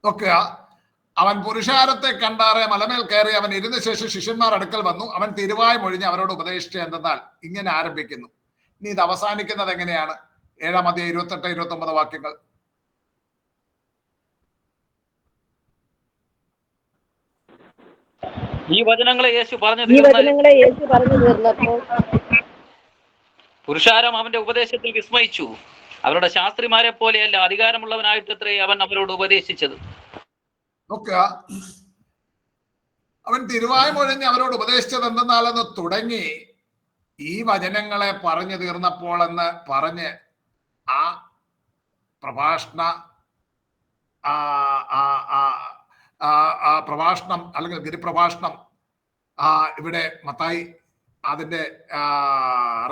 നോക്കുക, അവൻ പുരുഷാരത്തെ കണ്ടാറെ മലമേൽ കയറി അവൻ ഇരുന്ന ശേഷം ശിഷ്യന്മാർ അടുക്കൽ വന്നു. അവൻ തിരുവായ് മൊഴിഞ്ഞ് അവരോട് ഉപദേശിച്ച എന്തെന്നാൽ. ഇങ്ങനെ ആരംഭിക്കുന്നു. ഇനി ഇത് അവസാനിക്കുന്നത് എങ്ങനെയാണ്? 7-ാം അധ്യായം 28-29 വാക്യങ്ങൾ. ഈ വചനങ്ങളെ യേശു പറഞ്ഞു തീർന്നപ്പോൾ പുരുഷാരം അവന്റെ ഉപദേശത്തിൽ വിസ്മയിച്ചു. അവരുടെ ശാസ്ത്രിമാരെ പോലെയല്ല, അധികാരമുള്ളവനായിട്ടത്രേ അവൻ അവരോട് ഉപദേശിച്ചത്. നോക്കുക, അവൻ തിരുവായ് മൊഴിഞ്ഞ് അവരോട് ഉപദേശിച്ചത് എന്തെന്നാലെന്ന് തുടങ്ങി ഈ വചനങ്ങളെ പറഞ്ഞു തീർന്നപ്പോൾ എന്ന് പറഞ്ഞ് ആ പ്രഭാഷണം അല്ലെങ്കിൽ ഗിരിപ്രഭാഷണം ഇവിടെ മത്തായി അതിന്റെ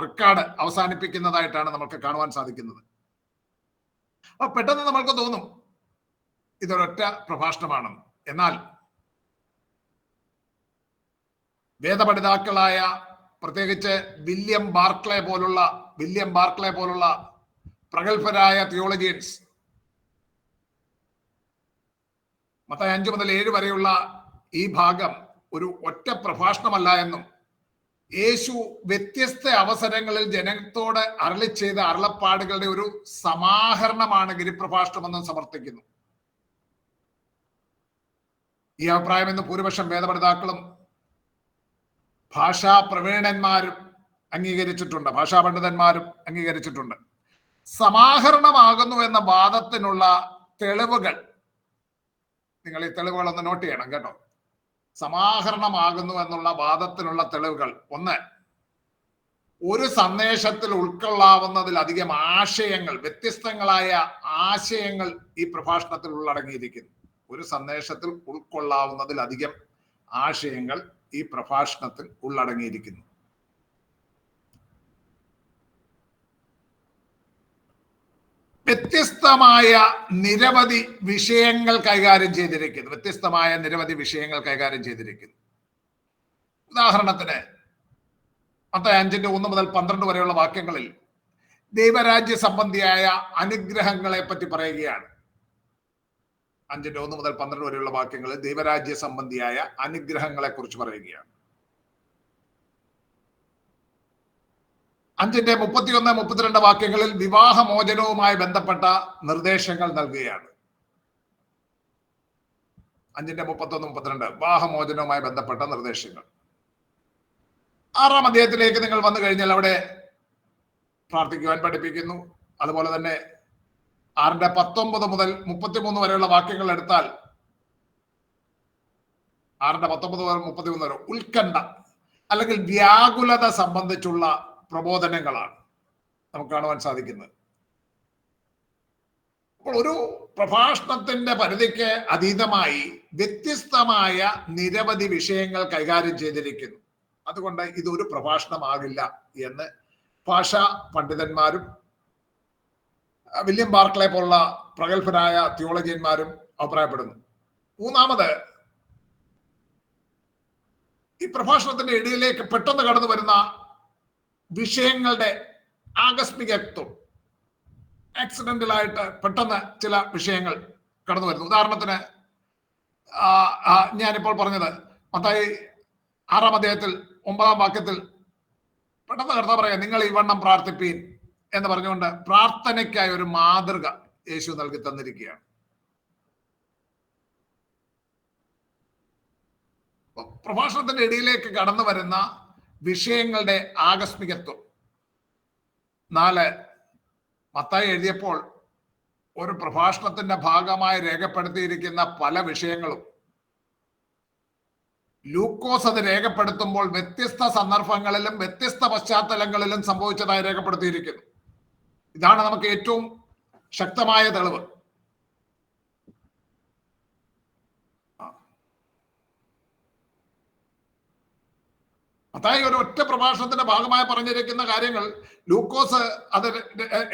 റെക്കോർഡ് അവസാനിപ്പിക്കുന്നതായിട്ടാണ് നമുക്ക് കാണുവാൻ സാധിക്കുന്നത്. അപ്പൊ പെട്ടെന്ന് നമ്മൾക്ക് തോന്നും ഇതൊരൊറ്റ പ്രഭാഷണമാണെന്ന്. എന്നാൽ വേദപഠിതാക്കളായ പ്രത്യേകിച്ച് വില്യം ബാർക്ലേ പോലുള്ള പ്രഗത്ഭരായ തിയോളജിയൻസ് മത്തായി 5 മുതൽ 7 വരെയുള്ള ഈ ഭാഗം ഒരു ഒറ്റ പ്രഭാഷണമല്ല എന്നും യേശു വ്യത്യസ്ത അവസരങ്ങളിൽ ജനത്തോട് അരുളി ചെയ്ത അരുളപ്പാടുകളുടെ ഒരു സമാഹരണമാണ് ഗിരിപ്രഭാഷണമെന്നും സമർത്ഥിക്കുന്നു. ഈ അഭിപ്രായം ഇന്ന് ഭൂരിപക്ഷം വേദപഠിതാക്കളും ഭാഷാ പ്രവീണന്മാരും അംഗീകരിച്ചിട്ടുണ്ട്, ഭാഷാ പണ്ഡിതന്മാരും അംഗീകരിച്ചിട്ടുണ്ട്. സമാഹരണമാകുന്നു എന്ന വാദത്തിനുള്ള തെളിവുകൾ, നിങ്ങൾ ഈ തെളിവുകൾ ഒന്ന് നോട്ട് ചെയ്യണം കേട്ടോ. സമാഹരണമാകുന്നു എന്നുള്ള വാദത്തിനുള്ള തെളിവുകൾ: 1, ഒരു സന്ദേശത്തിൽ ഉൾക്കൊള്ളാവുന്നതിലധികം ആശയങ്ങൾ, വ്യത്യസ്തങ്ങളായ ആശയങ്ങൾ ഈ പ്രഭാഷണത്തിൽ ഉള്ളടങ്ങിയിരിക്കുന്നു. ഒരു സന്ദേശത്തിൽ ഉൾക്കൊള്ളാവുന്നതിലധികം ആശയങ്ങൾ ഈ പ്രഭാഷണത്തിൽ ഉള്ളടങ്ങിയിരിക്കുന്നു. വ്യത്യസ്തമായ നിരവധി വിഷയങ്ങൾ കൈകാര്യം ചെയ്തിരിക്കുന്നു. ഉദാഹരണത്തിന് മത്തായി 5:1-12 വരെയുള്ള വാക്യങ്ങളിൽ ദൈവരാജ്യ സംബന്ധിയായ അനുഗ്രഹങ്ങളെ പറ്റി പറയുകയാണ്. 5:1-12 വരെയുള്ള വാക്യങ്ങളിൽ ദൈവരാജ്യ സംബന്ധിയായ അനുഗ്രഹങ്ങളെ കുറിച്ച് പറയുകയാണ്. 5:31-32 വാക്യങ്ങളിൽ വിവാഹമോചനവുമായി ബന്ധപ്പെട്ട നിർദ്ദേശങ്ങൾ നൽകുകയാണ്. 5:31-32 വിവാഹമോചനവുമായി ബന്ധപ്പെട്ട നിർദ്ദേശങ്ങൾ. 6-ാം അധ്യായത്തിലേക്ക് നിങ്ങൾ വന്നു കഴിഞ്ഞാൽ അവിടെ പ്രാർത്ഥിക്കുവാൻ പഠിപ്പിക്കുന്നു. അതുപോലെ തന്നെ 6:19-33 വരെയുള്ള വാക്യങ്ങൾ എടുത്താൽ 6:19-33 വരെ ഉത്കണ്ഠ അല്ലെങ്കിൽ വ്യാകുലത സംബന്ധിച്ചുള്ള പ്രബോധനങ്ങളാണ് നമുക്ക് കാണുവാൻ സാധിക്കുന്നത്. അപ്പോൾ ഒരു പ്രഭാഷണത്തിന്റെ പരിധിക്ക് അതീതമായി വ്യത്യസ്തമായ നിരവധി വിഷയങ്ങൾ കൈകാര്യം ചെയ്തിരിക്കുന്നു. അതുകൊണ്ട് ഇതൊരു പ്രഭാഷണമാകില്ല എന്ന് ഭാഷാ പണ്ഡിതന്മാരും വില്യം ബാർക്ലെ പോലുള്ള പ്രഗത്ഭരായ തിയോളജിയന്മാരും അഭിപ്രായപ്പെടുന്നു. മൂന്നാമത്, ഈ പ്രഭാഷണത്തിന്റെ ഇടയിലേക്ക് പെട്ടെന്ന് കടന്നു വരുന്ന വിഷയങ്ങളുടെ ആകസ്മികത്വം, ആക്സിഡന്റലായിട്ട് പെട്ടെന്ന് ചില വിഷയങ്ങൾ കടന്നു വരുന്നു. ഉദാഹരണത്തിന് ഞാനിപ്പോൾ പറഞ്ഞത് മത്തായി 6-ാം അധ്യായത്തിൽ 9-ാം വാക്യത്തിൽ പെട്ടെന്ന് കർത്താവ് പറയാം, നിങ്ങൾ ഈ വണ്ണം പ്രാർത്ഥിപ്പീൻ എന്ന് പറഞ്ഞുകൊണ്ട് പ്രാർത്ഥനയ്ക്കായി ഒരു മാതൃക യേശു നൽകി തന്നിരിക്കുകയാണ്. പ്രഭാഷണത്തിന്റെ ഇടയിലേക്ക് കടന്നു വരുന്ന വിഷയങ്ങളുടെ ആകസ്മികത്വം. 4, മത്തായി എഴുതിയപ്പോൾ ഒരു പ്രഭാഷണത്തിന്റെ ഭാഗമായി രേഖപ്പെടുത്തിയിരിക്കുന്ന പല വിഷയങ്ങളും ലൂക്കോസ് അത് രേഖപ്പെടുത്തുമ്പോൾ വ്യത്യസ്ത സന്ദർഭങ്ങളിലും വ്യത്യസ്ത പശ്ചാത്തലങ്ങളിലും സംഭവിച്ചതായി രേഖപ്പെടുത്തിയിരിക്കുന്നു. ഇതാണ് നമുക്ക് ഏറ്റവും ശക്തമായ തെളിവ്. മത്തായി ഒരു ഒറ്റ പ്രഭാഷണത്തിന്റെ ഭാഗമായി പറഞ്ഞിരിക്കുന്ന കാര്യങ്ങൾ ലൂക്കോസ് അത്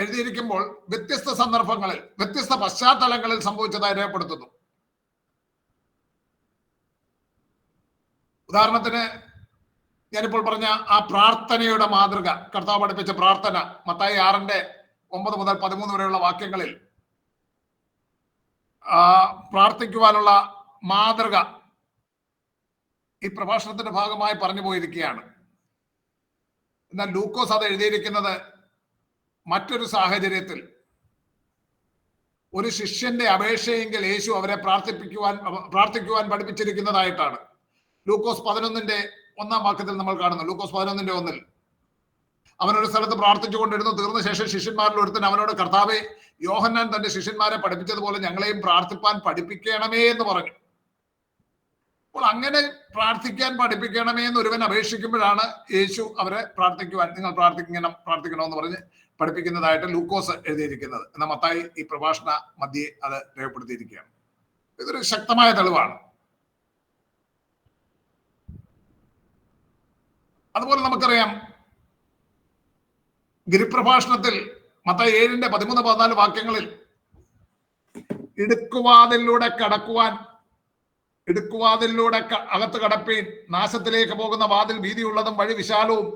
എഴുതിയിരിക്കുമ്പോൾ വ്യത്യസ്ത സന്ദർഭങ്ങളിൽ വ്യത്യസ്ത പശ്ചാത്തലങ്ങളിൽ സംഭവിച്ചതായി രേഖപ്പെടുത്തുന്നു. ഉദാഹരണത്തിന് ഞാനിപ്പോൾ പറഞ്ഞ ആ പ്രാർത്ഥനയുടെ മാതൃക, കർത്താവ് പഠിപ്പിച്ച പ്രാർത്ഥന മത്തായി 6:9-13 വരെയുള്ള വാക്യങ്ങളിൽ പ്രാർത്ഥിക്കുവാനുള്ള മാതൃക ഈ പ്രഭാഷണത്തിന്റെ ഭാഗമായി പറഞ്ഞു പോയിരിക്കുകയാണ്. എന്നാൽ ലൂക്കോസ് അത് എഴുതിയിരിക്കുന്നത് മറ്റൊരു സാഹചര്യത്തിൽ, ഒരു ശിഷ്യന്റെ അപേക്ഷയെങ്കിൽ യേശു അവരെ പ്രാർത്ഥിക്കുവാൻ പഠിപ്പിച്ചിരിക്കുന്നതായിട്ടാണ്. ലൂക്കോസ് 11:1 വാക്യത്തിൽ നമ്മൾ കാണുന്നു. ലൂക്കോസ് 11:1 അവനൊരു സ്ഥലത്ത് പ്രാർത്ഥിച്ചുകൊണ്ടിരുന്നു. തീർന്ന ശേഷം ശിഷ്യന്മാരിൽ ഒരുത്തൻ അവനോട്, കർത്താവേ, യോഹന്നാൻ തന്റെ ശിഷ്യന്മാരെ പഠിപ്പിച്ചതുപോലെ ഞങ്ങളെയും പ്രാർത്ഥിപ്പാൻ പഠിപ്പിക്കണമേ എന്ന് പറഞ്ഞു. അപ്പോൾ അങ്ങനെ പ്രാർത്ഥിക്കാൻ പഠിപ്പിക്കണമേ എന്ന് ഒരുവൻ അപേക്ഷിക്കുമ്പോഴാണ് യേശു അവരെ നിങ്ങൾ പ്രാർത്ഥിക്കണമെന്ന് പറഞ്ഞ് പഠിപ്പിക്കുന്നതായിട്ട് ലൂക്കോസ് എഴുതിയിരിക്കുന്നത്. എന്നാൽ മത്തായി ഈ പ്രഭാഷണ മധ്യേ അത് രേഖപ്പെടുത്തിയിരിക്കുകയാണ്. ഇതൊരു ശക്തമായ തെളിവാണ്. അതുപോലെ നമുക്കറിയാം, ഗിരിപ്രഭാഷണത്തിൽ മത്തായി 7:13-14 വാക്യങ്ങളിൽ ഇടുക്കുവാതിലൂടെ അകത്ത് കടപ്പീൻ, നാശത്തിലേക്ക് പോകുന്ന വാതിൽ വീതിയുള്ളതും വഴി വിശാലവും,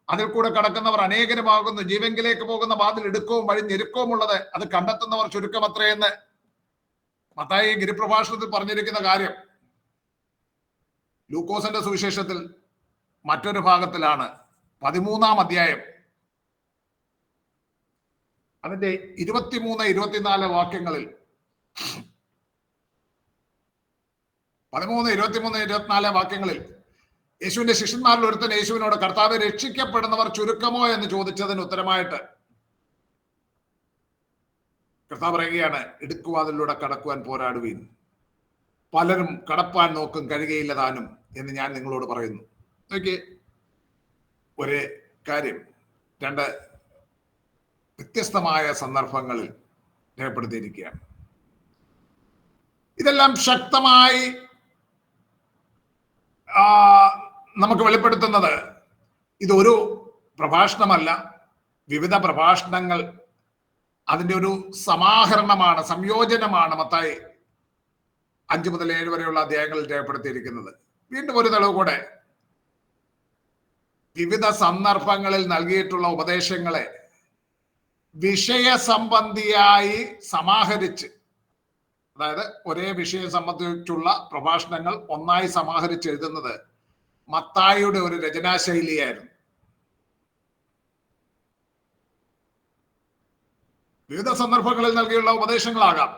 അതിൽ കൂടെ കടക്കുന്നവർ അനേകരുമാകുന്നു. ജീവങ്കിലേക്ക് പോകുന്ന വാതിൽ ഇടുക്കവും വഴി ഞെരുക്കവുമുള്ളത്, അത് കണ്ടെത്തുന്നവർ ചുരുക്കമത്രയെന്ന് മത്തായി ഗിരിപ്രഭാഷണത്തിൽ പറഞ്ഞിരിക്കുന്ന കാര്യം ലൂക്കോസിന്റെ സുവിശേഷത്തിൽ മറ്റൊരു ഭാഗത്തിലാണ്. 13-ാം അധ്യായം അതിന്റെ 23-24 വാക്യങ്ങളിൽ 13-23-24 വാക്യങ്ങളിൽ യേശുവിന്റെ ശിഷ്യന്മാരിൽ ഒരുത്തൻ യേശുവിനോട്, കർത്താവെ, രക്ഷിക്കപ്പെടുന്നവർ ചുരുക്കമോ എന്ന് ചോദിച്ചതിന് ഉത്തരമായിട്ട് കർത്താവ് പറയുകയാണ്, ഇടുക്കുവാതിലൂടെ കടക്കുവാൻ പോരാടുവീൻ, പലരും കടപ്പാൻ നോക്കും, കഴിയുകയില്ല താനും എന്ന് ഞാൻ നിങ്ങളോട് പറയുന്നു. നോക്കിയേ, ഒരു കാര്യം 2 വ്യത്യസ്തമായ സന്ദർഭങ്ങളിൽ രേഖപ്പെടുത്തിയിരിക്കുകയാണ്. ഇതെല്ലാം ശക്തമായി നമുക്ക് വെളിപ്പെടുത്തുന്നത് ഇതൊരു പ്രഭാഷണമല്ല, വിവിധ പ്രഭാഷണങ്ങൾ അതിന്റെ ഒരു സമാഹരണമാണ്, സംയോജനമാണ് മത്തായി 5 മുതൽ 7 വരെയുള്ള അധ്യായങ്ങളിൽ രേഖപ്പെടുത്തിയിരിക്കുന്നത്. വീണ്ടും ഒരു തെളിവ് കൂടെ, വിവിധ സന്ദർഭങ്ങളിൽ നൽകിയിട്ടുള്ള ഉപദേശങ്ങളെ വിഷയസംബന്ധിയായി സമാഹരിച്ച്, അതായത് ഒരേ വിഷയം സംബന്ധിച്ചുള്ള പ്രഭാഷണങ്ങൾ ഒന്നായി സമാഹരിച്ച് എഴുതുന്നത് മത്തായിയുടെ ഒരു രചനാശൈലിയായിരുന്നു. വിവിധ സന്ദർഭങ്ങളിൽ നൽകിയുള്ള ഉപദേശങ്ങളാകാം,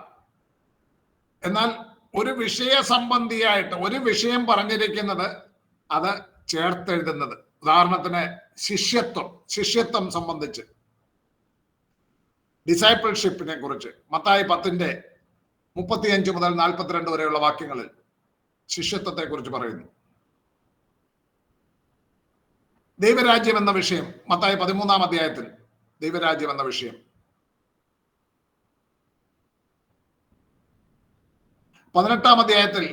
എന്നാൽ ഒരു വിഷയ സംബന്ധിയായിട്ട് ഒരു വിഷയം പറഞ്ഞിരിക്കുന്നത് അത് ചേർത്തെഴുതുന്നത്. ഉദാഹരണത്തിന് ശിഷ്യത്വം സംബന്ധിച്ച്, ഡിസൈപ്പിൾഷിപ്പിനെ കുറിച്ച് മത്തായി 10:35 മുതൽ 42 വരെയുള്ള വാക്യങ്ങളിൽ ശിഷ്യത്വത്തെ കുറിച്ച് പറയുന്നു. ദൈവരാജ്യം എന്ന വിഷയം മത്തായി 13-ാം അധ്യായത്തിൽ, ദൈവരാജ്യം എന്ന വിഷയം. 18-ാം അധ്യായത്തിൽ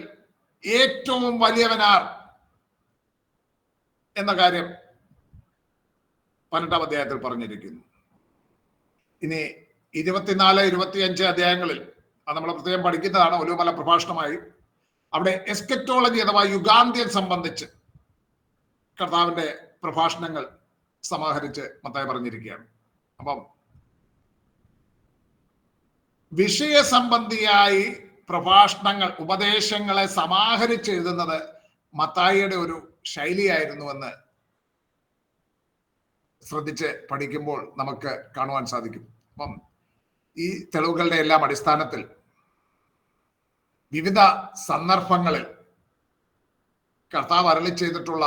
ഏറ്റവും വലിയവനാർ എന്ന കാര്യം 18-ാം അധ്യായത്തിൽ പറഞ്ഞിരിക്കുന്നു. ഇനി 24-25 അധ്യായങ്ങളിൽ, അത് നമ്മൾ പ്രത്യേകം പഠിക്കുന്നതാണ് ഒലുമല പ്രഭാഷണമായി, അവിടെ എസ്കറ്റോളജി അഥവാ യുഗാന്ത്യം സംബന്ധിച്ച് കർത്താവിന്റെ പ്രഭാഷണങ്ങൾ സമാഹരിച്ച് മത്തായി പറഞ്ഞിരിക്കുകയാണ്. അപ്പം വിഷയസംബന്ധിയായി പ്രഭാഷണങ്ങൾ, ഉപദേശങ്ങളെ സമാഹരിച്ച് എഴുതുന്നത് മത്തായിയുടെ ഒരു ശൈലിയായിരുന്നുവെന്ന് ശ്രദ്ധിച്ച് പഠിക്കുമ്പോൾ നമുക്ക് കാണുവാൻ സാധിക്കും. അപ്പം ഈ തെളിവുകളുടെ എല്ലാം അടിസ്ഥാനത്തിൽ വിവിധ സന്ദർഭങ്ങളിൽ കർത്താവ് അരുളി ചെയ്തിട്ടുള്ള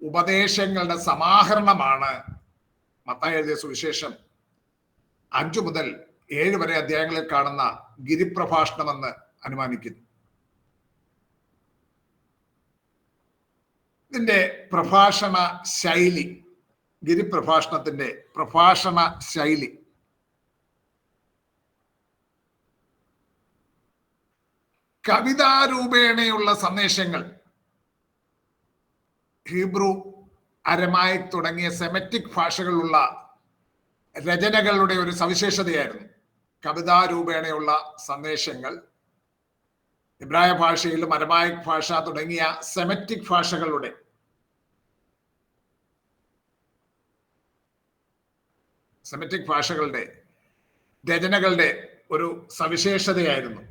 ഉപദേശങ്ങളുടെ സമാഹരണമാണ് മത്തായി എഴുതിയ സുവിശേഷം 5 മുതൽ 7 വരെ അധ്യായങ്ങളിൽ കാണുന്ന ഗിരിപ്രഭാഷണമെന്ന് അനുമാനിക്കുന്നു. ഇതിന്റെ പ്രഭാഷണ ശൈലി, ഗിരിപ്രഭാഷണത്തിന്റെ പ്രഭാഷണ ശൈലി കവിതാരൂപേണയുള്ള സന്ദേശങ്ങൾ ഹീബ്രു, അരമായിക് തുടങ്ങിയ സെമറ്റിക് ഭാഷകളുള്ള രചനകളുടെ ഒരു സവിശേഷതയായിരുന്നു. കവിതാരൂപേണയുള്ള സന്ദേശങ്ങൾ ഇബ്രായ ഭാഷയിലും അരമായിക് ഭാഷ തുടങ്ങിയ സെമറ്റിക് ഭാഷകളുടെ രചനകളുടെ ഒരു സവിശേഷതയായിരുന്നു.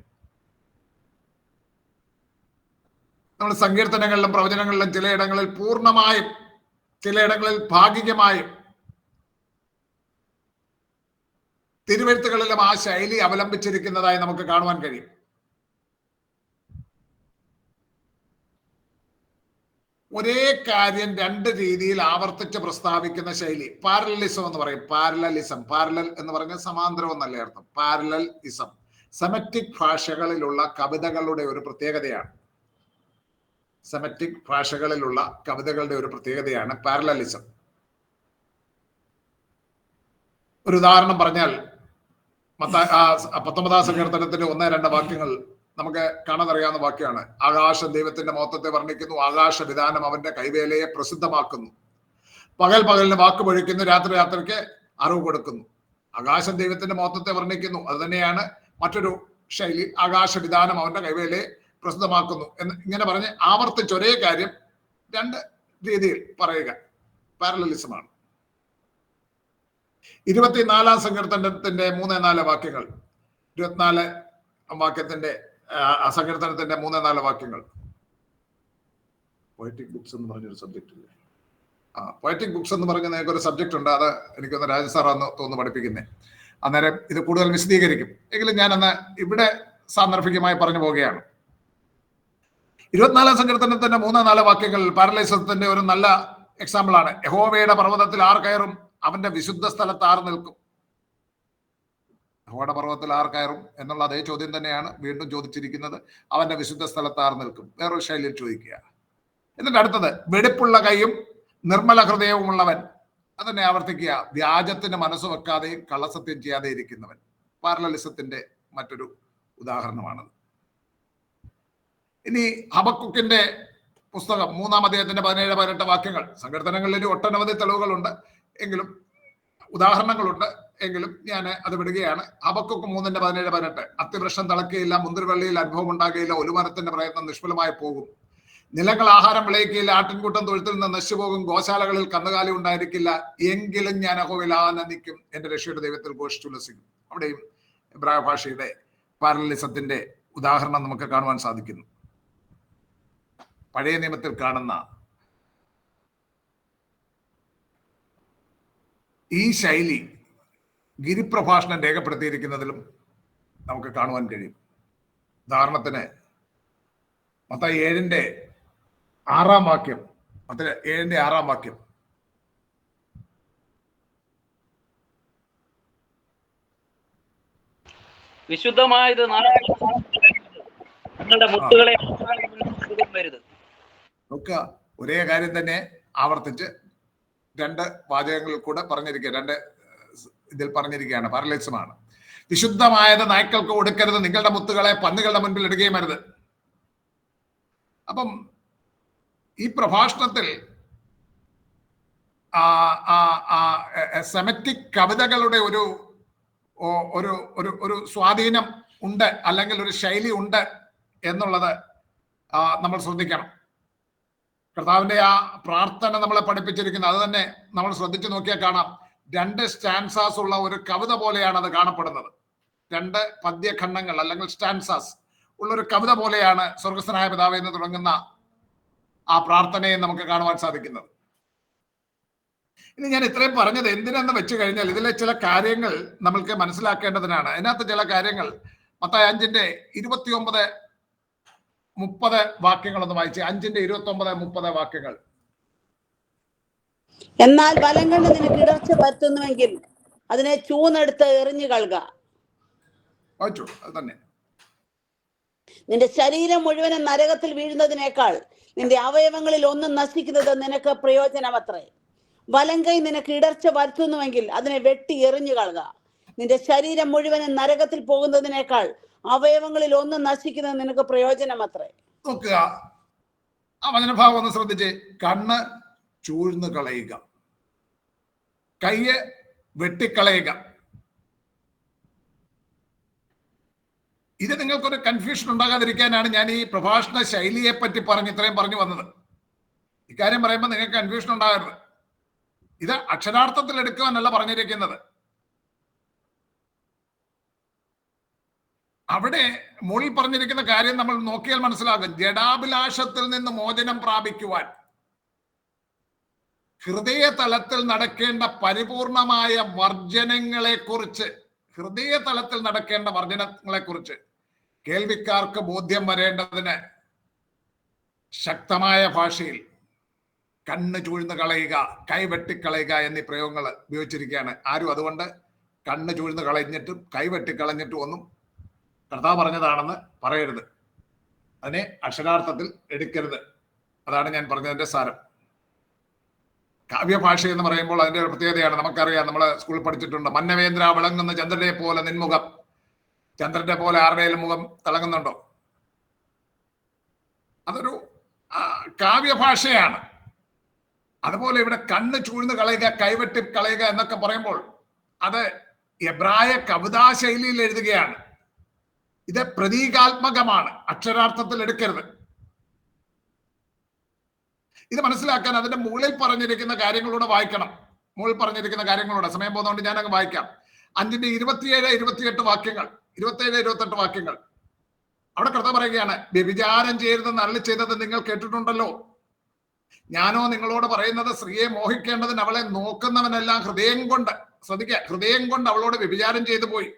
നമ്മൾ സങ്കീർത്തനങ്ങളിലും പ്രവചനങ്ങളിലും ചിലയിടങ്ങളിൽ പൂർണ്ണമായും, ചിലയിടങ്ങളിൽ ഭാഗികമായും, തിരുവെഴുത്തുകളിലും ആ ശൈലി അവലംബിച്ചിരിക്കുന്നതായി നമുക്ക് കാണുവാൻ കഴിയും. ഒരേ കാര്യം 2 രീതിയിൽ ആവർത്തിച്ച് പ്രസ്താവിക്കുന്ന ശൈലി പാരലലിസം എന്ന് പറയും. പാരലൽ എന്ന് പറഞ്ഞാൽ സമാന്തരം എന്നല്ലേ അർത്ഥം. പാരലലിസം സെമറ്റിക് ഭാഷകളിലുള്ള കവിതകളുടെ ഒരു പ്രത്യേകതയാണ്. സെമറ്റിക് ഭാഷകളിലുള്ള കവിതകളുടെ ഒരു പ്രത്യേകതയാണ് പാരലലിസം. ഒരു ഉദാഹരണം പറഞ്ഞാൽ 19-ാം സങ്കീർത്തനത്തിന്റെ 1-2 വാക്യങ്ങൾ നമുക്ക് കാണാതറിയാവുന്ന വാക്യമാണ്. ആകാശം ദൈവത്തിന്റെ മഹത്വത്തെ വർണ്ണിക്കുന്നു, ആകാശവിധാനം അവന്റെ കൈവേലയെ പ്രസിദ്ധമാക്കുന്നു. പകലിന് വാക്ക് പൊഴിക്കുന്നു, രാത്രിക്ക് അറിവ് കൊടുക്കുന്നു. ആകാശം ദൈവത്തിന്റെ മഹത്വത്തെ വർണ്ണിക്കുന്നു, അത് തന്നെയാണ് മറ്റൊരു ശൈലി. ആകാശവിധാനം അവന്റെ കൈവേലയെ പ്രസിദ്ധമാക്കുന്നു എന്ന് ഇങ്ങനെ പറഞ്ഞ് ആവർത്തിച്ച് ഒരേ കാര്യം 2 രീതിയിൽ പറയുക പാരലലിസമാണ്. 24-ാം സങ്കീർത്തനത്തിന്റെ 3-4 വാക്യങ്ങൾ, 24 വാക്യത്തിന്റെ സങ്കീർത്തനത്തിന്റെ 3-4 വാക്യങ്ങൾ. പോയറ്റിക് ബുക്സ് എന്ന് പറഞ്ഞൊരു സബ്ജക്ട് ഇല്ലേ? പോയറ്റിക് ബുക്സ് എന്ന് പറഞ്ഞ ഒരു സബ്ജക്ട് ഉണ്ട്. അത് എനിക്കൊന്ന് രാജസാറാന്ന് തോന്നുന്നു പഠിപ്പിക്കുന്നത്. അന്നേരം ഇത് കൂടുതൽ വിശദീകരിക്കും. എങ്കിലും ഞാനന്ന് ഇവിടെ സാന്ദർഭികമായി പറഞ്ഞു പോവുകയാണ്. 24-ാം സങ്കീർത്തനത്തിന്റെ 3-4 വാക്യങ്ങൾ പാരലലിസത്തിന്റെ ഒരു നല്ല എക്സാമ്പിൾ ആണ്. യഹോവയുടെ പർവ്വതത്തിൽ ആർ കയറും, അവന്റെ വിശുദ്ധ സ്ഥലത്ത് ആർ നിൽക്കും. യഹോവയുടെ പർവ്വതത്തിൽ ആർ കയറും എന്നുള്ള അതേ ചോദ്യം തന്നെയാണ് വീണ്ടും ചോദിച്ചിരിക്കുന്നത്. അവന്റെ വിശുദ്ധ സ്ഥലത്ത് ആർ നിൽക്കും, വേറൊരു ശൈലിയിൽ ചോദിക്കുക. എന്നിട്ട് അടുത്തത്, വെടിപ്പുള്ള കൈയും നിർമ്മല ഹൃദയവുമുള്ളവൻ. അതന്നെ ആവർത്തിക്കുക. വ്യാജത്തിന് മനസ്സ് വെക്കാതെയും കള്ളസത്യം ചെയ്യാതെ ഇരിക്കുന്നവൻ. പാരലലിസത്തിന്റെ മറ്റൊരു ഉദാഹരണമാണത്. ഇനി ഹബക്കുക്കിന്റെ പുസ്തകം 3-ാം അധ്യായത്തിന്റെ 17-18 വാക്യങ്ങൾ. സങ്കീർത്തനങ്ങളിൽ ഒട്ടനവധി തെളിവുകളുണ്ട്, എങ്കിലും ഉദാഹരണങ്ങളുണ്ട്. എങ്കിലും ഞാൻ അത് വിടുകയാണ്. ഹബക്കൂക്ക് 3:17-18 അത്തിവൃക്ഷം തളക്കുകയില്ല, മുന്തിരിവള്ളിയിൽ അനുഭവം ഉണ്ടാകുകയില്ല, ഒലുമരത്തിന്റെ പ്രയത്നം നിഷ്ഫലമായി പോകും. നിലങ്ങൾ ആഹാരം വിളയിക്കുകയില്ല, ആട്ടിൻകൂട്ടം തൊഴുത്തിൽ നിന്ന് നശിച്ചുപോകും, ഗോശാലകളിൽ കന്നുകാലി ഉണ്ടായിരിക്കില്ല. എങ്കിലും ഞാൻ യഹോവയിൽ ആനന്ദിക്കും, എന്റെ രക്ഷയുടെ ദൈവത്തിൽ ഘോഷിച്ചുല്ലസിക്കും. അവിടെയും എബ്രായ ഭാഷയുടെ പാരലലിസത്തിന്റെ ഉദാഹരണം നമുക്ക് കാണുവാൻ സാധിക്കുന്നു. പഴയ നിയമത്തിൽ കാണുന്ന ഈ ശൈലി ഗിരിപ്രഭാഷണം രേഖപ്പെടുത്തിയിരിക്കുന്നതിലും നമുക്ക് കാണുവാൻ കഴിയും. ഉദാഹരണത്തിന് മത്തായി 7:6 വാക്യം, മത്തായി 7:6 വാക്യം, വിശുദ്ധമായത് നിങ്ങളുടെ മുത്തുകളെ വരുത്. നോക്കുക, ഒരേ കാര്യം തന്നെ ആവർത്തിച്ച് 2 വാചകങ്ങളിൽ കൂടെ പറഞ്ഞിരിക്കുക, 2 ഇതിൽ പറഞ്ഞിരിക്കുകയാണ്. പാരലലിസമാണ്. വിശുദ്ധമായത് നായ്ക്കൾക്ക് കൊടുക്കരുത്, നിങ്ങളുടെ മുത്തുകളെ പന്നികളുടെ മുൻപിൽ ഇടുകയും അരുത്. അപ്പം ഈ പ്രഭാഷണത്തിൽ സെമറ്റിക് കവിതകളുടെ ഒരു ഒരു ഒരു ഒരു സ്വാധീനം ഉണ്ട്, അല്ലെങ്കിൽ ഒരു ശൈലി ഉണ്ട് എന്നുള്ളത് നമ്മൾ ശ്രദ്ധിക്കണം. കർത്താവിന്റെ ആ പ്രാർത്ഥന നമ്മളെ പഠിപ്പിച്ചിരിക്കുന്നത് അത് തന്നെ നമ്മൾ ശ്രദ്ധിച്ചു നോക്കിയാൽ കാണാം. 2 സ്റ്റാൻസാസ് ഉള്ള ഒരു കവിത പോലെയാണ് അത് കാണപ്പെടുന്നത്. 2 പദ്യഖണ്ഡങ്ങൾ അല്ലെങ്കിൽ സ്റ്റാൻസാസ് ഉള്ള ഒരു കവിത പോലെയാണ് സ്വർഗസ്ഥനായ പിതാവേ എന്ന് തുടങ്ങുന്ന ആ പ്രാർത്ഥനയെ നമുക്ക് കാണുവാൻ സാധിക്കുന്നത്. ഇനി ഞാൻ ഇത്രയും പറഞ്ഞത് എന്തിനെന്ന് വെച്ച് കഴിഞ്ഞാൽ ഇതിലെ ചില കാര്യങ്ങൾ നമ്മൾക്ക് മനസ്സിലാക്കേണ്ടതിനാണ്. അതിനകത്ത് ചില കാര്യങ്ങൾ മത്തായി 5:29-30 വാക്യങ്ങളൊന്ന് വായിച്ച്. 5:29-30 വാക്യങ്ങൾ. എന്നാൽ ബലം കൊണ്ട് നിനക്ക് ഇടർച്ച വരുത്തുന്നുവെങ്കിൽ അതിനെ ചൂന്നെടുത്ത് എറിഞ്ഞു കളക. വായിച്ചു. അത് തന്നെ. നിന്റെ ശരീരം മുഴുവനും നരകത്തിൽ വീഴുന്നതിനേക്കാൾ നിന്റെ അവയവങ്ങളിൽ ഒന്നും നശിക്കുന്നത് നിനക്ക് പ്രയോജനമത്രേ. വലം കൈ നിനക്ക് ഇടർച്ച വരുത്തുന്നുവെങ്കിൽ അതിനെ വെട്ടി എറിഞ്ഞു കളക. നിന്റെ ശരീരം മുഴുവനും നരകത്തിൽ പോകുന്നതിനേക്കാൾ അവയവങ്ങളിൽ ഒന്നും നശിക്കുന്നത് നിനക്ക് പ്രയോജനമത്രേ. നോക്കുക, ആ വചനഭാവം ഒന്ന് ശ്രദ്ധിച്ച്. കണ്ണ് ചൂഴ്ന്നു കളയുക, കയ്യ് വെട്ടിക്കളയുക. ഇത് നിങ്ങൾക്കൊരു കൺഫ്യൂഷൻ ഉണ്ടാകാതിരിക്കാനാണ് ഞാൻ ഈ പ്രഭാഷണ ശൈലിയെ പറ്റി ഇത്രയും പറഞ്ഞു വന്നത്. ഇക്കാര്യം പറയുമ്പോൾ നിങ്ങൾക്ക് കൺഫ്യൂഷൻ ഉണ്ടാകരുത്. ഇത് അക്ഷരാർത്ഥത്തിൽ എടുക്കുവാനല്ല പറഞ്ഞിരിക്കുന്നത്. അവിടെ മുകളിൽ പറഞ്ഞിരിക്കുന്ന കാര്യം നമ്മൾ നോക്കിയാൽ മനസ്സിലാകും. ജഡാഭിലാഷത്തിൽ നിന്ന് മോചനം പ്രാപിക്കുവാൻ ഹൃദയതലത്തിൽ നടക്കേണ്ട പരിപൂർണമായ വർജനങ്ങളെ കുറിച്ച് കേൾവിക്കാർക്ക് ബോധ്യം വരേണ്ടതിന് ശക്തമായ ഭാഷയിൽ കണ്ണ് ചൂഴ്ന്ന് കളയുക, കൈ വെട്ടിക്കളയുക എന്നീ പ്രയോഗങ്ങൾ ഉപയോഗിച്ചിരിക്കുകയാണ്. ആരും അതുകൊണ്ട് കണ്ണ് ചൂഴ്ന്ന് കളഞ്ഞിട്ടും കൈ വെട്ടിക്കളഞ്ഞിട്ടും ഒന്നും കർത്താവ് പറഞ്ഞതാണെന്ന് പറയരുത്. അതിനെ അക്ഷരാർത്ഥത്തിൽ എടുക്കരുത്. അതാണ് ഞാൻ പറഞ്ഞതിന്റെ സാരം. കാവ്യഭാഷ എന്ന് പറയുമ്പോൾ അതിന്റെ ഒരു പ്രത്യേകതയാണ്. നമുക്കറിയാം, നമ്മൾ സ്കൂളിൽ പഠിച്ചിട്ടുണ്ട്. മന്നവേന്ദ്ര വിളങ്ങുന്ന ചന്ദ്രനെ പോലെ നിൻമുഖം. ചന്ദ്രന്റെ പോലെ ആരുടെയും മുഖം തിളങ്ങുന്നുണ്ടോ? അതൊരു കാവ്യഭാഷയാണ്. അതുപോലെ ഇവിടെ കണ്ണ് ചൂഴ്ന്ന് കളയുക, കൈവെട്ടി കളയുക എന്നൊക്കെ പറയുമ്പോൾ അത് എബ്രായ കവിതാശൈലിയിൽ എഴുതുകയാണ്. ഇത് പ്രതീകാത്മകമാണ്, അക്ഷരാർത്ഥത്തിൽ എടുക്കരുത്. ഇത് മനസ്സിലാക്കാൻ അതിന്റെ മുകളിൽ പറഞ്ഞിരിക്കുന്ന കാര്യങ്ങളൂടെ വായിക്കണം. മുകളിൽ പറഞ്ഞിരിക്കുന്ന കാര്യങ്ങളൂടെ സമയം പോകുന്നതുകൊണ്ട് ഞാൻ അങ്ങ് വായിക്കാം. 5:27-28 വാക്യങ്ങൾ, 27-28 വാക്യങ്ങൾ. അവിടെ കർത്താവ് പറയുകയാണ്, വ്യഭിചാരം ചെയ്യരുതെന്ന് അരുളി ചെയ്തത് നിങ്ങൾ കേട്ടിട്ടുണ്ടല്ലോ. ഞാനോ നിങ്ങളോട് പറയുന്നത്, സ്ത്രീയെ മോഹിക്കേണ്ടതിന് അവളെ നോക്കുന്നവനെല്ലാം ഹൃദയം കൊണ്ട്, ശ്രദ്ധിക്കുക, ഹൃദയം കൊണ്ട് അവളോട് വ്യഭിചാരം ചെയ്തു പോയി.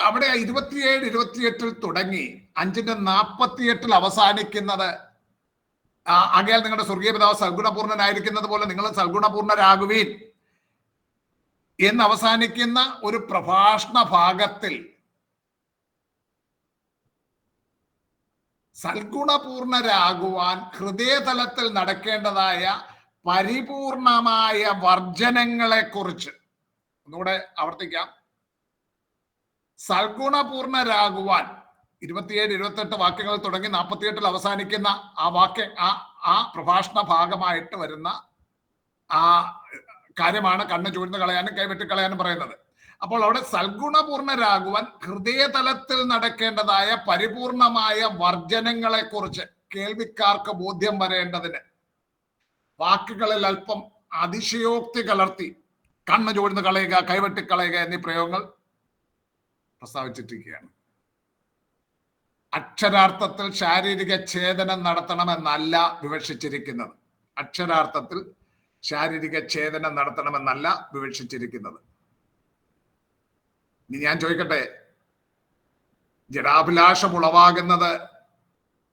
അവിടെ 27-28 തുടങ്ങി 5:48 അവസാനിക്കുന്നത്, ആകയാൽ നിങ്ങളുടെ സ്വർഗീയ പിതാവ് സൽഗുണപൂർണനായിരിക്കുന്നത് പോലെ നിങ്ങളും സൽഗുണപൂർണരാകുവീൻ എന്ന് അവസാനിക്കുന്ന ഒരു പ്രഭാഷണ ഭാഗത്തിൽ സൽഗുണപൂർണരാകുവാൻ ഹൃദയതലത്തിൽ നടക്കേണ്ടതായ പരിപൂർണമായ വർജനങ്ങളെ കുറിച്ച് ഒന്നുകൂടെ ആവർത്തിക്കാം. സൽഗുണപൂർണരാകുവാൻ 27-28 വാക്യങ്ങൾ തുടങ്ങി 48 അവസാനിക്കുന്ന ആ പ്രഭാഷണ ഭാഗമായിട്ട് വരുന്ന ആ കാര്യമാണ് കണ്ണ് ചൂഴ്ന്നു കളയാനും കൈവെട്ടിക്കളയാനും പറയുന്നത്. അപ്പോൾ അവിടെ സൽഗുണപൂർണരാകുവാൻ ഹൃദയതലത്തിൽ നടക്കേണ്ടതായ പരിപൂർണമായ വർജനങ്ങളെ കുറിച്ച് കേൾവിക്കാർക്ക് ബോധ്യം വരേണ്ടതിന് വാക്കുകളിൽ അല്പം അതിശയോക്തി കലർത്തി കണ്ണ് ചൂഴ്ന്നു കളയുക, കൈവെട്ടിക്കളയുക എന്നീ പ്രയോഗങ്ങൾ പ്രസ്താവിച്ചിരിക്കുകയാണ്. അക്ഷരാർത്ഥത്തിൽ ശാരീരിക ഛേദനം നടത്തണമെന്നല്ല വിവക്ഷിച്ചിരിക്കുന്നത്. അക്ഷരാർത്ഥത്തിൽ ശാരീരിക ഛേദനം നടത്തണമെന്നല്ല വിവക്ഷിച്ചിരിക്കുന്നത്. ഇനി ഞാൻ ചോദിക്കട്ടെ, ജഡാഭിലാഷം ഉളവാകുന്നത്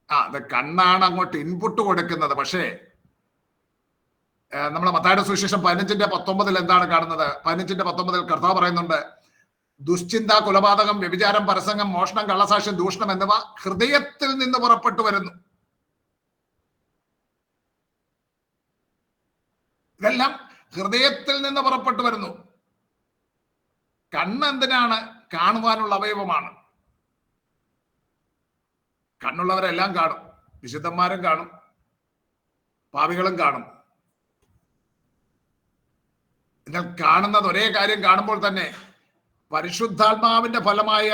അത് കണ്ണാണ് അങ്ങോട്ട് ഇൻപുട്ട് കൊടുക്കുന്നത്. പക്ഷേ നമ്മളെ മത്തായിയുടെ സുവിശേഷം 15:19 എന്താണ് കാണുന്നത്? 15:19 കർത്താവ് പറയുന്നുണ്ട്, ദുശ്ചിന്ത, കൊലപാതകം, വ്യഭിചാരം, പരസംഗം, മോഷണം, കള്ളസാക്ഷ്യം, ദൂഷണം എന്നിവ ഹൃദയത്തിൽ നിന്ന് പുറപ്പെട്ടു വരുന്നു. ഇതെല്ലാം ഹൃദയത്തിൽ നിന്ന് പുറപ്പെട്ടു വരുന്നു. കണ്ണ് എന്തിനാണ്? കാണുവാനുള്ള അവയവമാണ്. കണ്ണുള്ളവരെല്ലാം കാണും, വിശുദ്ധന്മാരും കാണും, പാപികളും കാണും. എന്നാൽ കാണുന്നത് ഒരേ കാര്യം കാണുമ്പോൾ തന്നെ പരിശുദ്ധാത്മാവിന്റെ ഫലമായ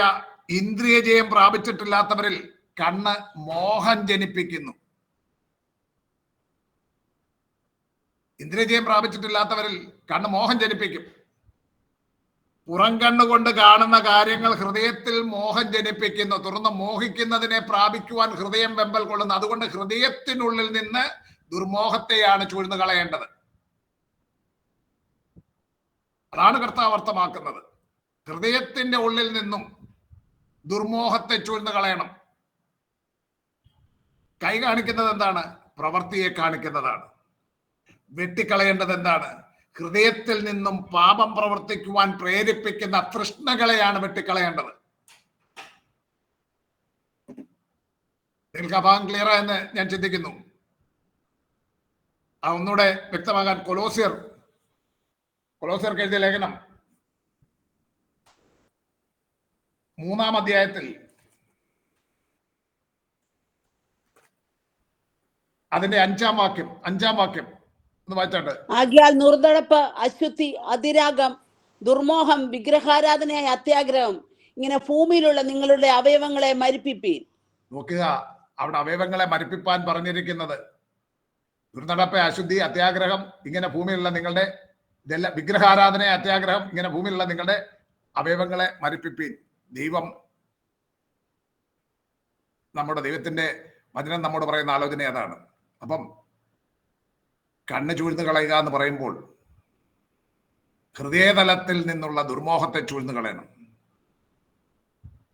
ഇന്ദ്രിയജയം പ്രാപിച്ചിട്ടില്ലാത്തവരിൽ കണ്ണ് മോഹം ജനിപ്പിക്കുന്നു. ഇന്ദ്രിയജയം പ്രാപിച്ചിട്ടില്ലാത്തവരിൽ കണ്ണ് മോഹം ജനിപ്പിക്കും. പുറം കണ്ണുകൊണ്ട് കാണുന്ന കാര്യങ്ങൾ ഹൃദയത്തിൽ മോഹം ജനിപ്പിക്കുന്നു. തുറന്ന് മോഹിക്കുന്നതിനെ പ്രാപിക്കുവാൻ ഹൃദയം വെമ്പൽ കൊള്ളുന്നു. അതുകൊണ്ട് ഹൃദയത്തിനുള്ളിൽ നിന്ന് ദുർമോഹത്തെയാണ് ചൂഴ്ന്നു കളയേണ്ടത്. അതാണ് കർത്താവ് അർത്ഥമാക്കുന്നത്. ഹൃദയത്തിന്റെ ഉള്ളിൽ നിന്നും ദുർമോഹത്തെ ചൂഴ്ന്നു കളയണം. കൈ കാണിക്കുന്നത് എന്താണ്? പ്രവൃത്തിയെ കാണിക്കുന്നതാണ്. വെട്ടിക്കളയേണ്ടത് എന്താണ്? ഹൃദയത്തിൽ നിന്നും പാപം പ്രവർത്തിക്കുവാൻ പ്രേരിപ്പിക്കുന്ന തൃഷ്ണകളെയാണ് വെട്ടിക്കളയേണ്ടത്. നിങ്ങൾക്ക് അഭാഗം ക്ലിയർ ആയെന്ന് ഞാൻ ചിന്തിക്കുന്നു. ഒന്നുകൂടെ വ്യക്തമാകാൻ കൊലോസ്യർക്ക് എഴുതിയ ലേഖനം 3-ാം അധ്യായത്തിൽ അതിന്റെ 5-ാം വാക്യം ഒന്ന് വായിച്ചാണ്ട്. ആകയാൽ ദുർനടപ്പ്, അശുദ്ധി, അതിരാഗം, ദുർമോഹം, വിഗ്രഹാരാധനയായ അത്യാഗ്രഹം, ഇങ്ങനെ ഭൂമിയിലുള്ള നിങ്ങളുടെ അവയവങ്ങളെ മരിപ്പിപ്പീൻ. നോക്കുക, അവിടെ അവയവങ്ങളെ മരിപ്പിപ്പാൻ പറഞ്ഞിരിക്കുന്നത്. ദുർനടപ്പ്, അശുദ്ധി, അത്യാഗ്രഹം, ഇങ്ങനെ ഭൂമിയിലുള്ള നിങ്ങളുടെ ഇതെല്ലാം വിഗ്രഹാരാധന, അത്യാഗ്രഹം, ഇങ്ങനെ ഭൂമിയിലുള്ള നിങ്ങളുടെ അവയവങ്ങളെ മരിപ്പിപ്പീൻ. ദൈവത്തിന്റെ വചനം നമ്മോട് പറയുന്ന ആലോചന അതാണ്. അപ്പം കണ്ണ് ചൂഴ്ന്നു കളയുക എന്ന് പറയുമ്പോൾ ഹൃദയതലത്തിൽ നിന്നുള്ള ദുർമോഹത്തെ ചൂഴ്ന്നു കളയണം.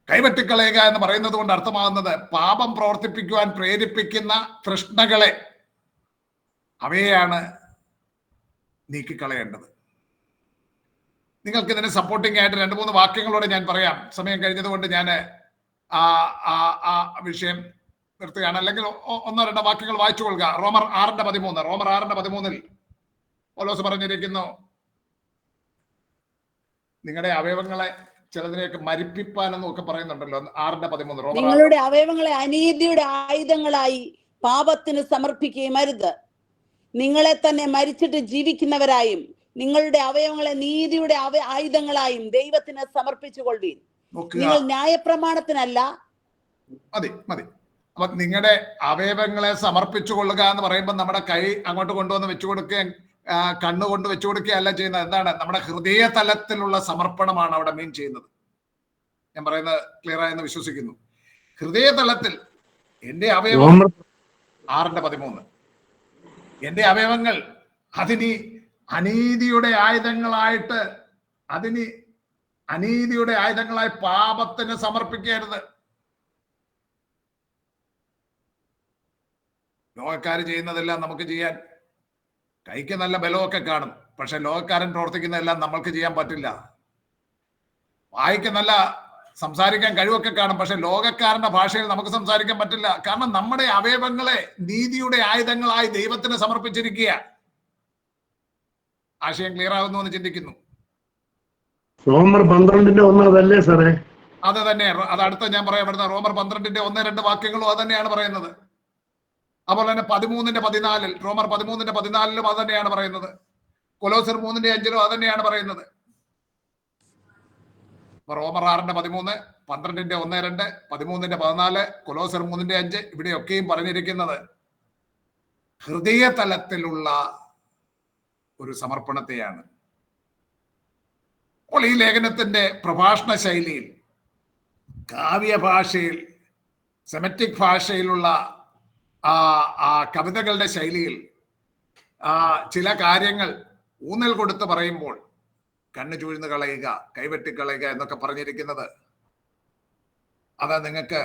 കൈവെട്ടിക്കളയുക എന്ന് പറയുന്നത് കൊണ്ട് അർത്ഥമാകുന്നത് പാപം പ്രവർത്തിപ്പിക്കുവാൻ പ്രേരിപ്പിക്കുന്ന തൃഷ്ണകളെ, അവയെയാണ് നീക്കിക്കളയേണ്ടത്. നിങ്ങൾക്ക് ഇതിന് സപ്പോർട്ടിംഗ് ആയിട്ട് 2-3 വാക്യങ്ങളോടെ ഞാൻ പറയാം. സമയം കഴിഞ്ഞത് കൊണ്ട് ഞാൻ ആ വിഷയം നിർത്തുകയാണ്. അല്ലെങ്കിൽ 1-2 വാക്യങ്ങൾ വായിച്ചു കൊള്ളുക. റോമർ 6:13 പൗലോസ് പറഞ്ഞിരിക്കുന്നു, നിങ്ങളുടെ അവയവങ്ങളെ ചിലതിനെയൊക്കെ മരിപ്പിപ്പാനെന്നും ഒക്കെ പറയുന്നുണ്ടല്ലോ. 6:13 നിങ്ങളുടെ അവയവങ്ങളെ അനീതിയുടെ ആയുധങ്ങളായി പാപത്തിന് സമർപ്പിക്കുകയും അരുത്. നിങ്ങളെ തന്നെ മരിച്ചിട്ട് ജീവിക്കുന്നവരായും നിങ്ങളുടെ അവയവങ്ങളെ നീതിയുടെ ആയുധങ്ങളായും ദൈവത്തിന് സമർപ്പിച്ചു കൊള്ളുവീൻ. നിങ്ങൾ ന്യായപ്രമാണത്തിനല്ല. മതി. അപ്പൊ നിങ്ങളുടെ അവയവങ്ങളെ സമർപ്പിച്ചു കൊള്ളുക എന്ന് പറയുമ്പോൾ നമ്മുടെ കൈ അങ്ങോട്ട് കൊണ്ടുവന്ന് വെച്ചു കൊടുക്കുകയും കണ്ണ് കൊണ്ട് വെച്ചു കൊടുക്കുകയല്ല ചെയ്യുന്നത്. എന്താണ്? നമ്മുടെ ഹൃദയ തലത്തിലുള്ള സമർപ്പണമാണ് അവിടെ മീൻ ചെയ്യുന്നത്. ഞാൻ പറയുന്നത് ക്ലിയർ ആയെന്ന് വിശ്വസിക്കുന്നു. ഹൃദയതലത്തിൽ എന്റെ അവയവം 6:13 എന്റെ അവയവങ്ങൾ അതിന് അനീതിയുടെ ആയുധങ്ങളായി പാപത്തിന് സമർപ്പിക്കരുത്. ലോകക്കാർ ചെയ്യുന്നതെല്ലാം നമുക്ക് ചെയ്യാൻ കൈക്ക് നല്ല ബലമൊക്കെ കാണും. പക്ഷെ ലോകക്കാരൻ പ്രവർത്തിക്കുന്നതെല്ലാം നമ്മൾക്ക് ചെയ്യാൻ പറ്റില്ല. വായിക്ക് നല്ല സംസാരിക്കാൻ കഴിവൊക്കെ കാണും. പക്ഷെ ലോകക്കാരന്റെ ഭാഷയിൽ നമുക്ക് സംസാരിക്കാൻ പറ്റില്ല. കാരണം നമ്മുടെ അവയവങ്ങളെ നീതിയുടെ ആയുധങ്ങളായി ദൈവത്തിന് സമർപ്പിച്ചിരിക്കുക. ആശയം ക്ലിയർ ആകുന്നു എന്ന് ചിന്തിക്കുന്നു. റോമർ 12:1 അതല്ലേ സാറേ? അത് തന്നെ. അത് അടുത്ത ഞാൻ പറയാൻ പറ്റുന്ന റോമർ 12:1-2 വാക്യങ്ങളും അത് തന്നെയാണ് പറയുന്നത്. അതുപോലെ തന്നെ 13:14 റോമർ 13:14 അത് തന്നെയാണ് പറയുന്നത്. കൊലോസർ 3:5 അതന്നെയാണ് പറയുന്നത്. റോമർ 6:13, 12:1-2, 13:14, കൊലോസർ 3:5 ഇവിടെയൊക്കെയും പറഞ്ഞിരിക്കുന്നത് ഹൃദയ തലത്തിലുള്ള ഒരു സമർപ്പണത്തെയാണ്. അപ്പോൾ ഈ ലേഖനത്തിന്റെ പ്രഭാഷണ ശൈലിയിൽ, കാവ്യ ഭാഷയിൽ, സെമറ്റിക് ഭാഷയിലുള്ള കവിതകളുടെ ശൈലിയിൽ ചില കാര്യങ്ങൾ ഊന്നൽ കൊടുത്ത് പറയുമ്പോൾ കണ്ണ് ചൂഴ്ന്ന് കളയുക, കൈവെട്ടിക്കളയുക എന്നൊക്കെ പറഞ്ഞിരിക്കുന്നത് അത് നിങ്ങൾക്ക്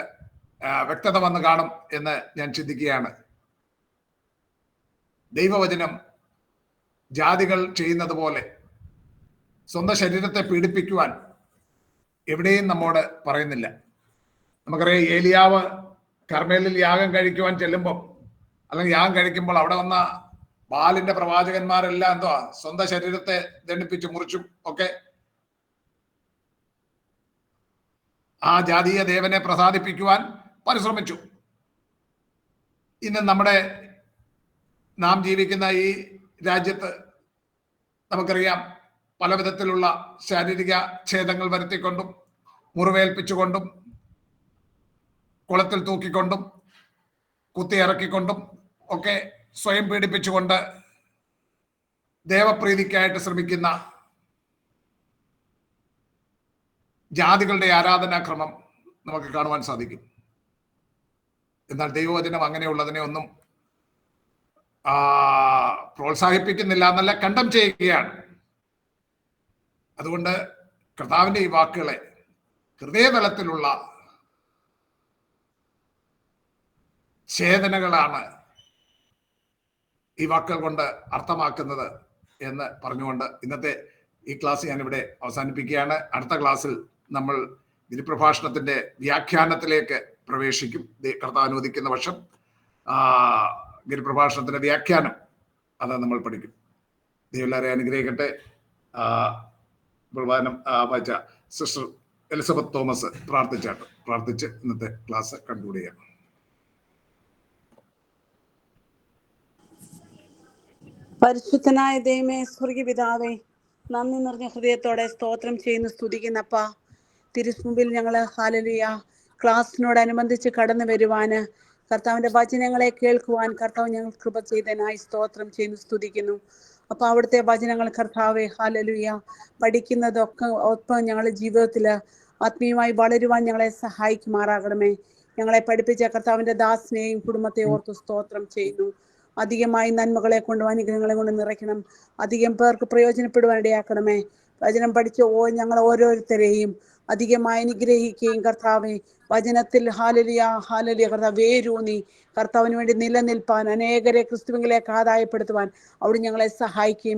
വ്യക്തത വന്ന് കാണും എന്ന് ഞാൻ ചിന്തിക്കുകയാണ്. ദൈവവചനം ജാതികൾ ചെയ്യുന്നത് പോലെ സ്വന്തം ശരീരത്തെ പീഡിപ്പിക്കുവാൻ എവിടെയും നമ്മോട് പറയുന്നില്ല. നമുക്കറിയാം, ഏലിയാവ് കർമ്മേലിൽ യാഗം കഴിക്കുവാൻ ചെല്ലുമ്പോൾ, അല്ലെങ്കിൽ യാഗം കഴിക്കുമ്പോൾ അവിടെ വന്ന ബാലിന്റെ പ്രവാചകന്മാരെല്ലാം എന്തുവാ, സ്വന്തം ശരീരത്തെ ദണ്ഡിപ്പിച്ചു മുറിച്ചും ഒക്കെ ആ ജാതീയ ദേവനെ പ്രസാദിപ്പിക്കുവാൻ പരിശ്രമിച്ചു. ഇന്ന് നാം ജീവിക്കുന്ന ഈ രാജ്യത്ത് നമുക്കറിയാം, പല വിധത്തിലുള്ള ശാരീരിക ഛേദങ്ങൾ വരുത്തിക്കൊണ്ടും മുറിവേൽപ്പിച്ചുകൊണ്ടും കുളത്തിൽ തൂക്കിക്കൊണ്ടും കുത്തിയിറക്കിക്കൊണ്ടും ഒക്കെ സ്വയം പീഡിപ്പിച്ചുകൊണ്ട് ദേവപ്രീതിക്കായിട്ട് ശ്രമിക്കുന്ന ജാതികളുടെ ആരാധനാക്രമം നമുക്ക് കാണുവാൻ സാധിക്കും. എന്നാൽ ദൈവവചനം അങ്ങനെയുള്ളതിനെ ഒന്നും പ്രോത്സാഹിപ്പിക്കുന്നില്ല എന്നല്ല, കണ്ടം ചെയ്യുകയാണ്. അതുകൊണ്ട് കർത്താവിന്റെ ഈ വാക്കുകളെ ഹൃദയതലത്തിലുള്ള ഛേദനകളാണ് ഈ വാക്കുകൾ കൊണ്ട് അർത്ഥമാക്കുന്നത് എന്ന് പറഞ്ഞുകൊണ്ട് ഇന്നത്തെ ഈ ക്ലാസ് ഞാനിവിടെ അവസാനിപ്പിക്കുകയാണ്. അടുത്ത ക്ലാസ്സിൽ നമ്മൾ ഗിരിപ്രഭാഷണത്തിന്റെ വ്യാഖ്യാനത്തിലേക്ക് പ്രവേശിക്കും. കർത്താവ് അനുവദിക്കുന്ന വർഷം ഗിരിപ്രഭാഷണത്തിന്റെ വ്യാഖ്യാനം അത് നമ്മൾ പഠിക്കും. ദൈവം എല്ലാവരെയും അനുഗ്രഹിക്കട്ടെ. ബഹുമാനം വായിച്ച സിസ്റ്റർ എലിസബത്ത് തോമസ് പ്രാർത്ഥിച്ച് ഇന്നത്തെ ക്ലാസ് കൺക്ലൂഡ് ചെയ്യാം. പരിശുദ്ധനായ ദൈവമേ, സ്വർഗപിതാവേ, നന്ദി നിറഞ്ഞ ഹൃദയത്തോടെ സ്തോത്രം ചെയ്യുന്നു, സ്തുതിക്കുന്നപ്പ. തിരുമുമ്പിൽ ഞങ്ങൾ ഹല്ലേലൂയ ക്ലാസ്സിനോടനുബന്ധിച്ച് കടന്നു വരുവാന്, കർത്താവിന്റെ വചനങ്ങളെ കേൾക്കുവാൻ കർത്താവ് ഞങ്ങൾ കൃപ ചെയ്തതിനായി സ്തോത്രം ചെയ്യുന്നു, സ്തുതിക്കുന്നു. അപ്പൊ അവിടുത്തെ വചനങ്ങൾ കർത്താവെ ഹല്ലേലൂയ പഠിക്കുന്നതൊക്കെ ഒപ്പം ഞങ്ങളുടെ ജീവിതത്തിൽ ആത്മീയമായി വളരുവാൻ ഞങ്ങളെ സഹായിക്കുമാറാകണമേ. ഞങ്ങളെ പഠിപ്പിച്ച കർത്താവിന്റെ ദാസനെയും കുടുംബത്തെ ഓർത്ത് സ്തോത്രം ചെയ്യുന്നു. അധികമായി നന്മകളെ കൊണ്ടും അനുഗ്രഹങ്ങളെ കൊണ്ട് നിറയ്ക്കണം. അധികം പേർക്ക് പ്രയോജനപ്പെടുവാൻ ഇടയാക്കണമേ. വചനം പഠിച്ച ഞങ്ങൾ ഓരോരുത്തരെയും അധികമായി അനുഗ്രഹിക്കുകയും കർത്താവെ വചനത്തിൽ ഹല്ലേലൂയ കർത്താവ് വേരൂന്നി കർത്താവിന് വേണ്ടി നിലനിൽപ്പാൻ, അനേകരെ ക്രിസ്തുവിലേക്ക് ആദായപ്പെടുത്തുവാൻ അവിടെ ഞങ്ങളെ സഹായിക്കുകയും